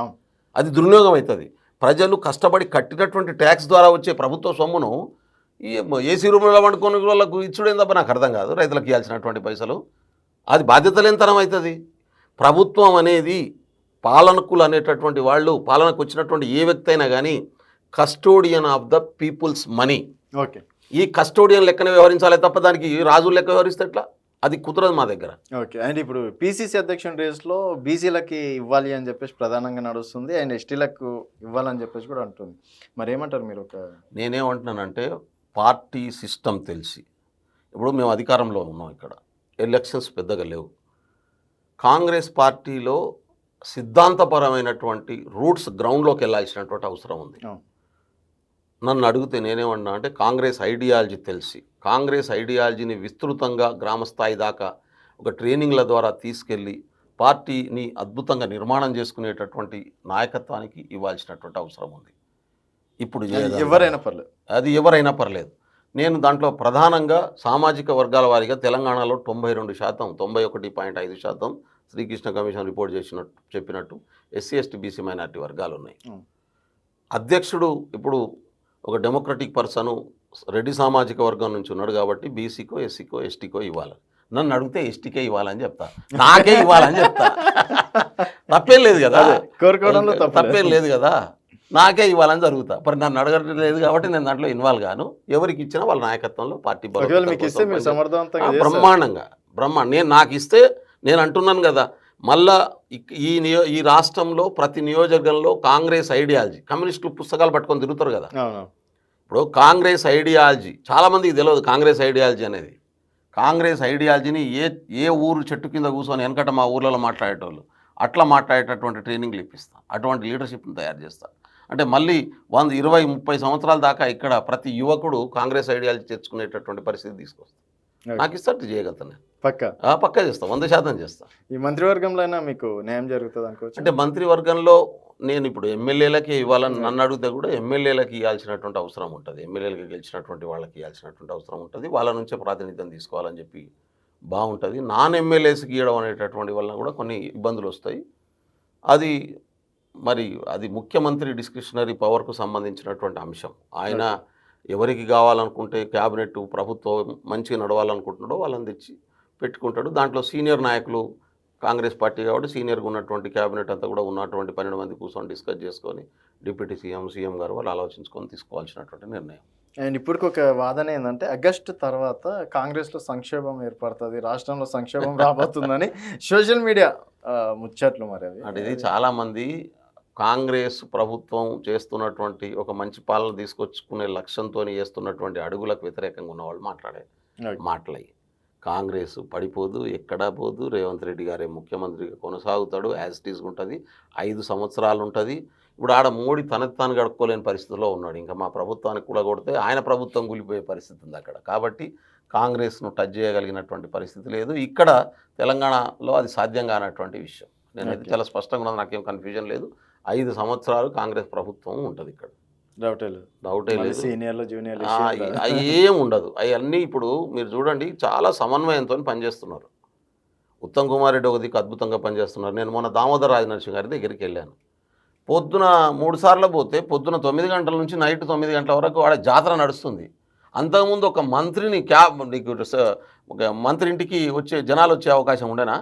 B: అది దుర్వినియోగం అవుతుంది. ప్రజలు కష్టపడి కట్టినటువంటి ట్యాక్స్ ద్వారా వచ్చే ప్రభుత్వ సొమ్మును ఈ ఏసీ రూమ్లో వండుకొని వాళ్ళకు ఇచ్చుడేం తప్ప నాకు అర్థం కాదు. రైతులకు ఇవ్వాల్సినటువంటి పైసలు అది బాధ్యత లేనితనం అవుతుంది. ప్రభుత్వం అనేది పాలనకులు అనేటటువంటి వాళ్ళు, పాలనకు వచ్చినటువంటి ఏ వ్యక్తి అయినా కానీ custodian of the peoples money.
A: Okay,
B: ఈ కస్టోడియన్ లెక్కనే వ్యవహరించాలి తప్ప దానికి రాజుల లెక్క వ్యవహరిస్తే ఎట్లా? అది కుదరదు మా దగ్గర.
A: ఓకే. అండ్ ఇప్పుడు పీసీసీ అధ్యక్షుని రేస్లో బీసీలకి ఇవ్వాలి అని చెప్పేసి ప్రధానంగా నడుస్తుంది, అండ్ ఎస్టీలకు ఇవ్వాలని చెప్పేసి కూడా అంటుంది. మరి ఏమంటారు మీరు?
B: నేనేమంటున్నానంటే పార్టీ సిస్టమ్ తెలిసి, ఇప్పుడు మేము అధికారంలో ఉన్నాం, ఇక్కడ ఎలక్షన్స్ పెద్దగా లేవు. కాంగ్రెస్ పార్టీలో సిద్ధాంతపరమైనటువంటి రూట్స్ గ్రౌండ్లోకి వెళ్ళాల్సినటువంటి అవసరం ఉంది. నన్ను అడిగితే నేనేమన్నా అంటే కాంగ్రెస్ ఐడియాలజీ తెలిసి, కాంగ్రెస్ ఐడియాలజీని విస్తృతంగా గ్రామస్థాయి దాకా ఒక ట్రైనింగ్ల ద్వారా తీసుకెళ్ళి పార్టీని అద్భుతంగా నిర్మాణం చేసుకునేటటువంటి నాయకత్వానికి ఇవ్వాల్సినటువంటి అవసరం ఉంది. ఇప్పుడు
A: ఎవరైనా పర్లేదు,
B: అది ఎవరైనా పర్లేదు. నేను దాంట్లో ప్రధానంగా సామాజిక వర్గాల వారీగా తెలంగాణలో 92%, 91.5% శ్రీకృష్ణ కమిషన్ రిపోర్ట్ చెప్పినట్టు ఎస్సీ ఎస్టీ బీసీ మైనారిటీ వర్గాలు ఉన్నాయి. అధ్యక్షుడు ఇప్పుడు ఒక డెమోక్రటిక్ పర్సను రెడ్డి సామాజిక వర్గం నుంచి ఉన్నాడు కాబట్టి బీసీకో ఎస్సీకో ఎస్టీకో ఇవ్వాలి. నన్ను అడిగితే ఎస్టీకే ఇవ్వాలని చెప్తా, నాకే ఇవ్వాలని చెప్తా. తప్పేం లేదు కదా,
A: కోరుకోవడంలో
B: తప్పేం లేదు కదా, నాకే ఇవ్వాలని జరుగుతా. మరి నన్ను అడగడం లేదు కాబట్టి నేను దాంట్లో ఇన్వాల్వ్ గాను. ఎవరికి ఇచ్చినా వాళ్ళ నాయకత్వంలో పార్టీ బ్రహ్మాండంగా నేను నాకు ఇస్తే, నేను అంటున్నాను కదా, మళ్ళా ఈ రాష్ట్రంలో ప్రతి నియోజకవర్గంలో కాంగ్రెస్ ఐడియాలజీ, కమ్యూనిస్టులు పుస్తకాలు పట్టుకొని తిరుగుతారు కదా, ఇప్పుడు కాంగ్రెస్ ఐడియాలజీ చాలామందికి తెలియదు. కాంగ్రెస్ ఐడియాలజీ అనేది, కాంగ్రెస్ ఐడియాలజీని ఏ ఊరు చెట్టు కింద కూర్చొని వెనకట మా ఊర్లలో మాట్లాడేటోళ్ళు అట్లా మాట్లాడేటటువంటి ట్రైనింగ్లు ఇప్పిస్తా, అటువంటి లీడర్షిప్ని తయారు చేస్తా. అంటే మళ్ళీ 100, 20, 30 సంవత్సరాల దాకా ఇక్కడ ప్రతి యువకుడు కాంగ్రెస్ ఐడియాలజీ తెచ్చుకునేటటువంటి పరిస్థితి తీసుకొస్తా. నాకు ఇస్తట్టు చేయగలుగుతాను, పక్కా చేస్తా, 100% చేస్తా.
A: ఈ మంత్రివర్గంలో అయినా మీకు న్యాయం జరుగుతుంది అనుకోవచ్చు.
B: అంటే మంత్రివర్గంలో నేను ఇప్పుడు ఎమ్మెల్యేలకే ఇవ్వాలని నన్ను అడిగితే కూడా ఎమ్మెల్యేలకు ఇవ్వాల్సినటువంటి అవసరం ఉంటుంది, ఎమ్మెల్యేలకు గెలిచినటువంటి వాళ్ళకి ఇవ్వాల్సినటువంటి అవసరం ఉంటుంది, వాళ్ళ నుంచే ప్రాతినిధ్యం తీసుకోవాలని చెప్పి బాగుంటుంది. నాన్ ఎమ్మెల్యేస్కి ఇవ్వడం అనేటటువంటి వలన కూడా కొన్ని ఇబ్బందులు వస్తాయి. అది ముఖ్యమంత్రి డిస్క్రిషనరీ పవర్కు సంబంధించినటువంటి అంశం. ఆయన ఎవరికి కావాలనుకుంటే క్యాబినెట్ ప్రభుత్వం మంచిగా నడవాలనుకుంటున్నాడో వాళ్ళని తెచ్చి పెట్టుకుంటాడు. దాంట్లో సీనియర్ నాయకులు కాంగ్రెస్ పార్టీ కాబట్టి సీనియర్గా ఉన్నటువంటి క్యాబినెట్ అంతా కూడా ఉన్నటువంటి 12 మంది కూర్చొని డిస్కస్ చేసుకొని డిప్యూటీ సీఎం గారు వాళ్ళు ఆలోచించుకొని తీసుకోవాల్సినటువంటి నిర్ణయం.
A: అండ్ ఇప్పటికి ఒక వాదన ఏంటంటే ఆగస్టు తర్వాత కాంగ్రెస్లో సంక్షోభం ఏర్పడుతుంది, రాష్ట్రంలో సంక్షోభం రాబోతుందని సోషల్ మీడియా ముచ్చట్లు. మరి అవి
B: అంటే ఇది చాలామంది కాంగ్రెస్ ప్రభుత్వం చేస్తున్నటువంటి ఒక మంచి పాలన తీసుకొచ్చుకునే లక్ష్యంతో చేస్తున్నటువంటి అడుగులకు వ్యతిరేకంగా ఉన్నవాళ్ళు మాట్లాడి కాంగ్రెస్ పడిపోదు, ఎక్కడా పోదు, రేవంత్ రెడ్డి గారే ముఖ్యమంత్రిగా కొనసాగుతాడు, యాజ్ ఇట్ ఈజ్ ఉంటుంది, 5 సంవత్సరాలు ఉంటుంది. ఇప్పుడు ఆడ మోడీ తనకు తాను గడుపుకోలేని పరిస్థితిలో ఉన్నాడు. ఇంకా మా ప్రభుత్వానికి కూడా కొడితే ఆయన ప్రభుత్వం కూలిపోయే పరిస్థితి ఉంది అక్కడ. కాబట్టి కాంగ్రెస్ను టచ్ చేయగలిగినటువంటి పరిస్థితి లేదు. ఇక్కడ తెలంగాణలో అది సాధ్యం కానటువంటి విషయం. నేనైతే చాలా స్పష్టంగా ఉన్నది, నాకేం కన్ఫ్యూజన్ లేదు. 5 సంవత్సరాలు కాంగ్రెస్ ప్రభుత్వం ఉంటుంది ఇక్కడ, డౌటే లేదు.
A: సీనియర్లు జూనియర్లు
B: అవి ఏం ఉండదు. అవన్నీ ఇప్పుడు మీరు చూడండి చాలా సమన్వయంతో పనిచేస్తున్నారు. ఉత్తమ్ కుమార్ రెడ్డి ఒక దిక్కు అద్భుతంగా పనిచేస్తున్నారు. నేను మొన్న దామోదర్ రాజనరసింహ గారి దగ్గరికి వెళ్ళాను. పొద్దున 3 సార్లు పోతే పొద్దున 9 గంటల నుంచి నైట్ 9 గంటల వరకు ఆడ జాతర నడుస్తుంది. అంతకుముందు ఒక మంత్రిని ఒక మంత్రి ఇంటికి జనాలు వచ్చే అవకాశం ఉండేనా?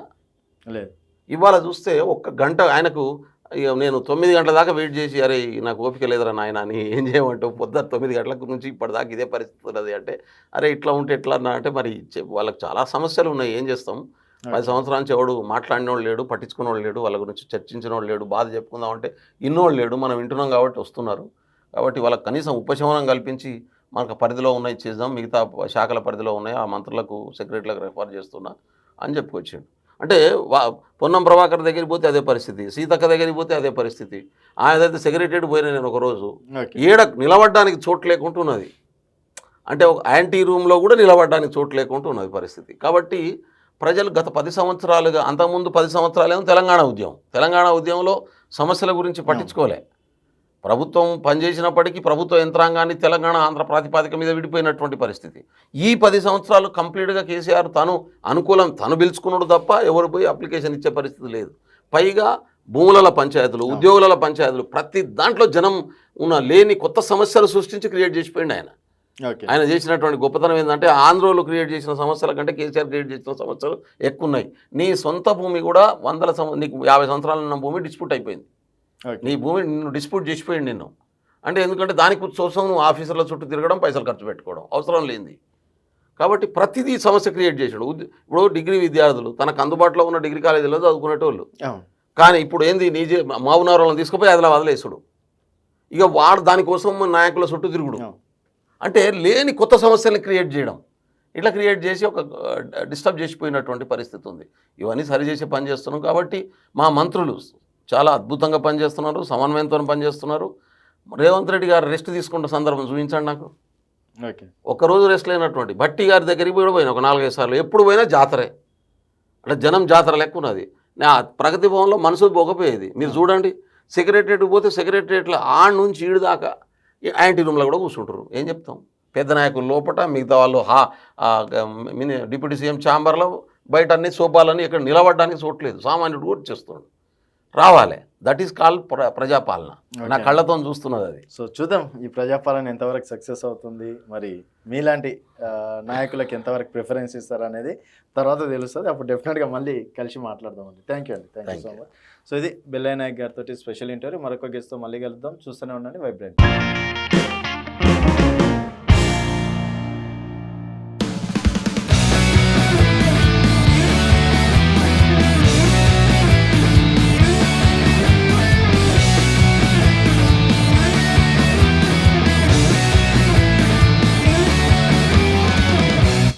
A: లేదు.
B: ఇవాళ చూస్తే 1 గంట ఆయనకు, నేను 9 గంటల దాకా వెయిట్ చేసి, అరే నాకు ఓపిక లేదురా నాయన అని, ఏం చేయమంటావు, పొద్దున్న 9 గంటల నుంచి ఇప్పటిదాకా ఇదే పరిస్థితి ఉన్నది అంటే, అరే ఇట్లా ఉంటే ఎట్లా అన్నా అంటే, మరి వాళ్ళకి చాలా సమస్యలు ఉన్నాయి, ఏం చేస్తాం. 10 సంవత్సరాల నుంచి ఎవడు మాట్లాడినోళ్ళు లేడు, పట్టించుకున్నోళ్ళు లేడు, వాళ్ళ గురించి చర్చించినోళ్ళు లేడు, బాధ చెప్పుకుందాం అంటే ఇన్నోళ్ళు లేడు. మనం వింటున్నాం కాబట్టి వస్తున్నారు. కాబట్టి వాళ్ళకి కనీసం ఉపశమనం కల్పించి మనకు పరిధిలో ఉన్నాయి చేద్దాం, మిగతా శాఖల పరిధిలో ఉన్నాయి ఆ మంత్రులకు సెక్రటరీలకు రెఫర్ చేస్తున్నా అని చెప్పుకొచ్చాడు. అంటే పొన్నం ప్రభాకర్ దగ్గరికి పోతే అదే పరిస్థితి, సీతక్క దగ్గరికి పోతే అదే పరిస్థితి. ఆయనదైతే సెక్రటరీ పోయినా నేను ఒకరోజు ఏడ నిలబడడానికి చోటు లేకుంటున్నది. అంటే ఒక యాంటీ రూమ్లో కూడా నిలబడడానికి చోటు లేకుంటున్నది పరిస్థితి. కాబట్టి ప్రజలు గత 10 సంవత్సరాలుగా, అంతకుముందు 10 సంవత్సరాలేమో తెలంగాణ ఉద్యమంలో సమస్యల గురించి పట్టించుకోలే. ప్రభుత్వం పనిచేసినప్పటికీ ప్రభుత్వ యంత్రాంగాన్ని తెలంగాణ ఆంధ్ర ప్రాతిపాదిక మీద విడిపోయినటువంటి పరిస్థితి. ఈ 10 సంవత్సరాలు కంప్లీట్గా కేసీఆర్ తను అనుకూలం తను పిలుచుకున్నాడు తప్ప ఎవరు పోయి అప్లికేషన్ ఇచ్చే పరిస్థితి లేదు. పైగా భూముల పంచాయతీలు, ఉద్యోగుల పంచాయతీలు, ప్రతి దాంట్లో జనం లేని కొత్త సమస్యలు సృష్టించి క్రియేట్ చేసిపోయింది ఆయన.
A: ఓకే.
B: ఆయన చేసినటువంటి గొప్పతనం ఏంటంటే ఆంధ్రోలు క్రియేట్ చేసిన సమస్యల కంటే కేసీఆర్ క్రియేట్ చేసిన సమస్యలు ఎక్కువ ఉన్నాయి. నీ సొంత భూమి కూడా నీకు 50 సంవత్సరాలు ఉన్న భూమి డిస్ప్యూట్ అయిపోయింది.
A: ఓకే.
B: నీ భూమి నిన్ను డిస్ప్యూట్ చేసిపోయింది నిన్ను. అంటే ఎందుకంటే దానికి కోసం నువ్వు ఆఫీసర్ల చుట్టూ తిరగడం, పైసలు ఖర్చు పెట్టుకోవడం అవసరం లేనిది. కాబట్టి ప్రతిదీ సమస్య క్రియేట్ చేసాడు. ఇప్పుడు డిగ్రీ విద్యార్థులు తనకు అందుబాటులో ఉన్న డిగ్రీ కాలేజీలో చదువుకునేటోళ్ళు,
A: అవును.
B: కానీ ఇప్పుడు ఏంది మావునార్ వాళ్ళని తీసుకుపోయి ఆదిలాబాద్లో వేసుడు. ఇక వాడు దానికోసం నాయకుల చుట్టూ తిరుగుడు.
A: అవును.
B: అంటే లేని కొత్త సమస్యల్ని క్రియేట్ చేయడం, ఇట్లా క్రియేట్ చేసి ఒక డిస్టర్బ్ చేసిపోయినటువంటి పరిస్థితి ఉంది. ఇవన్నీ సరిచేసే పని చేస్తున్నాం. కాబట్టి మా మంత్రులు చాలా అద్భుతంగా పనిచేస్తున్నారు, సమన్వయంతో పనిచేస్తున్నారు. రేవంత్ రెడ్డి గారు రెస్ట్ తీసుకున్న సందర్భం చూపించండి నాకు.
A: ఓకే.
B: ఒక్కరోజు రెస్ట్ లేనటువంటి భట్టి గారి దగ్గరికి కూడా పోయినా ఒక 4-5 సార్లు. ఎప్పుడు పోయినా జాతరే, అంటే జనం జాతర లెక్క ఉన్నది. నా ప్రగతి భవన్లో మనుషులు పోకపోయేది. మీరు చూడండి, సెక్రటరియట్ పోతే సెక్రటరియట్లో ఆడ నుంచి ఈడు దాకా యాంటీ రూమ్లో కూడా కూర్చుంటారు. ఏం చెప్తాం? పెద్ద నాయకులు లోపట, మిగతా వాళ్ళు డిప్యూటీ సీఎం ఛాంబర్లో, బయట అన్ని సోపాలని ఇక్కడ నిలబడడానికి చూడలేదు. సామాన్యుడు కూడా చేస్తున్నాడు. రావాలి. దట్ ఈస్ కాల్డ్ ప్రజాపాలన. నా కళ్ళతో చూస్తున్నది అది.
A: సో చూద్దాం ఈ ప్రజాపాలన ఎంతవరకు సక్సెస్ అవుతుంది, మరి మీలాంటి నాయకులకు ఎంతవరకు ప్రిఫరెన్స్ ఇస్తారు అనేది తర్వాత తెలుస్తుంది. అప్పుడు డెఫినెట్గా మళ్ళీ కలిసి మాట్లాడదామండి. థ్యాంక్ యూ అండి. Thank you so much. So ఇది బెల్లయ్య నాయక్ గారితో స్పెషల్ ఇంటర్వ్యూ. మరొక గెస్ట్తో మళ్ళీ కలుద్దాం. చూస్తూనే ఉండండి వైబ్రెంట్.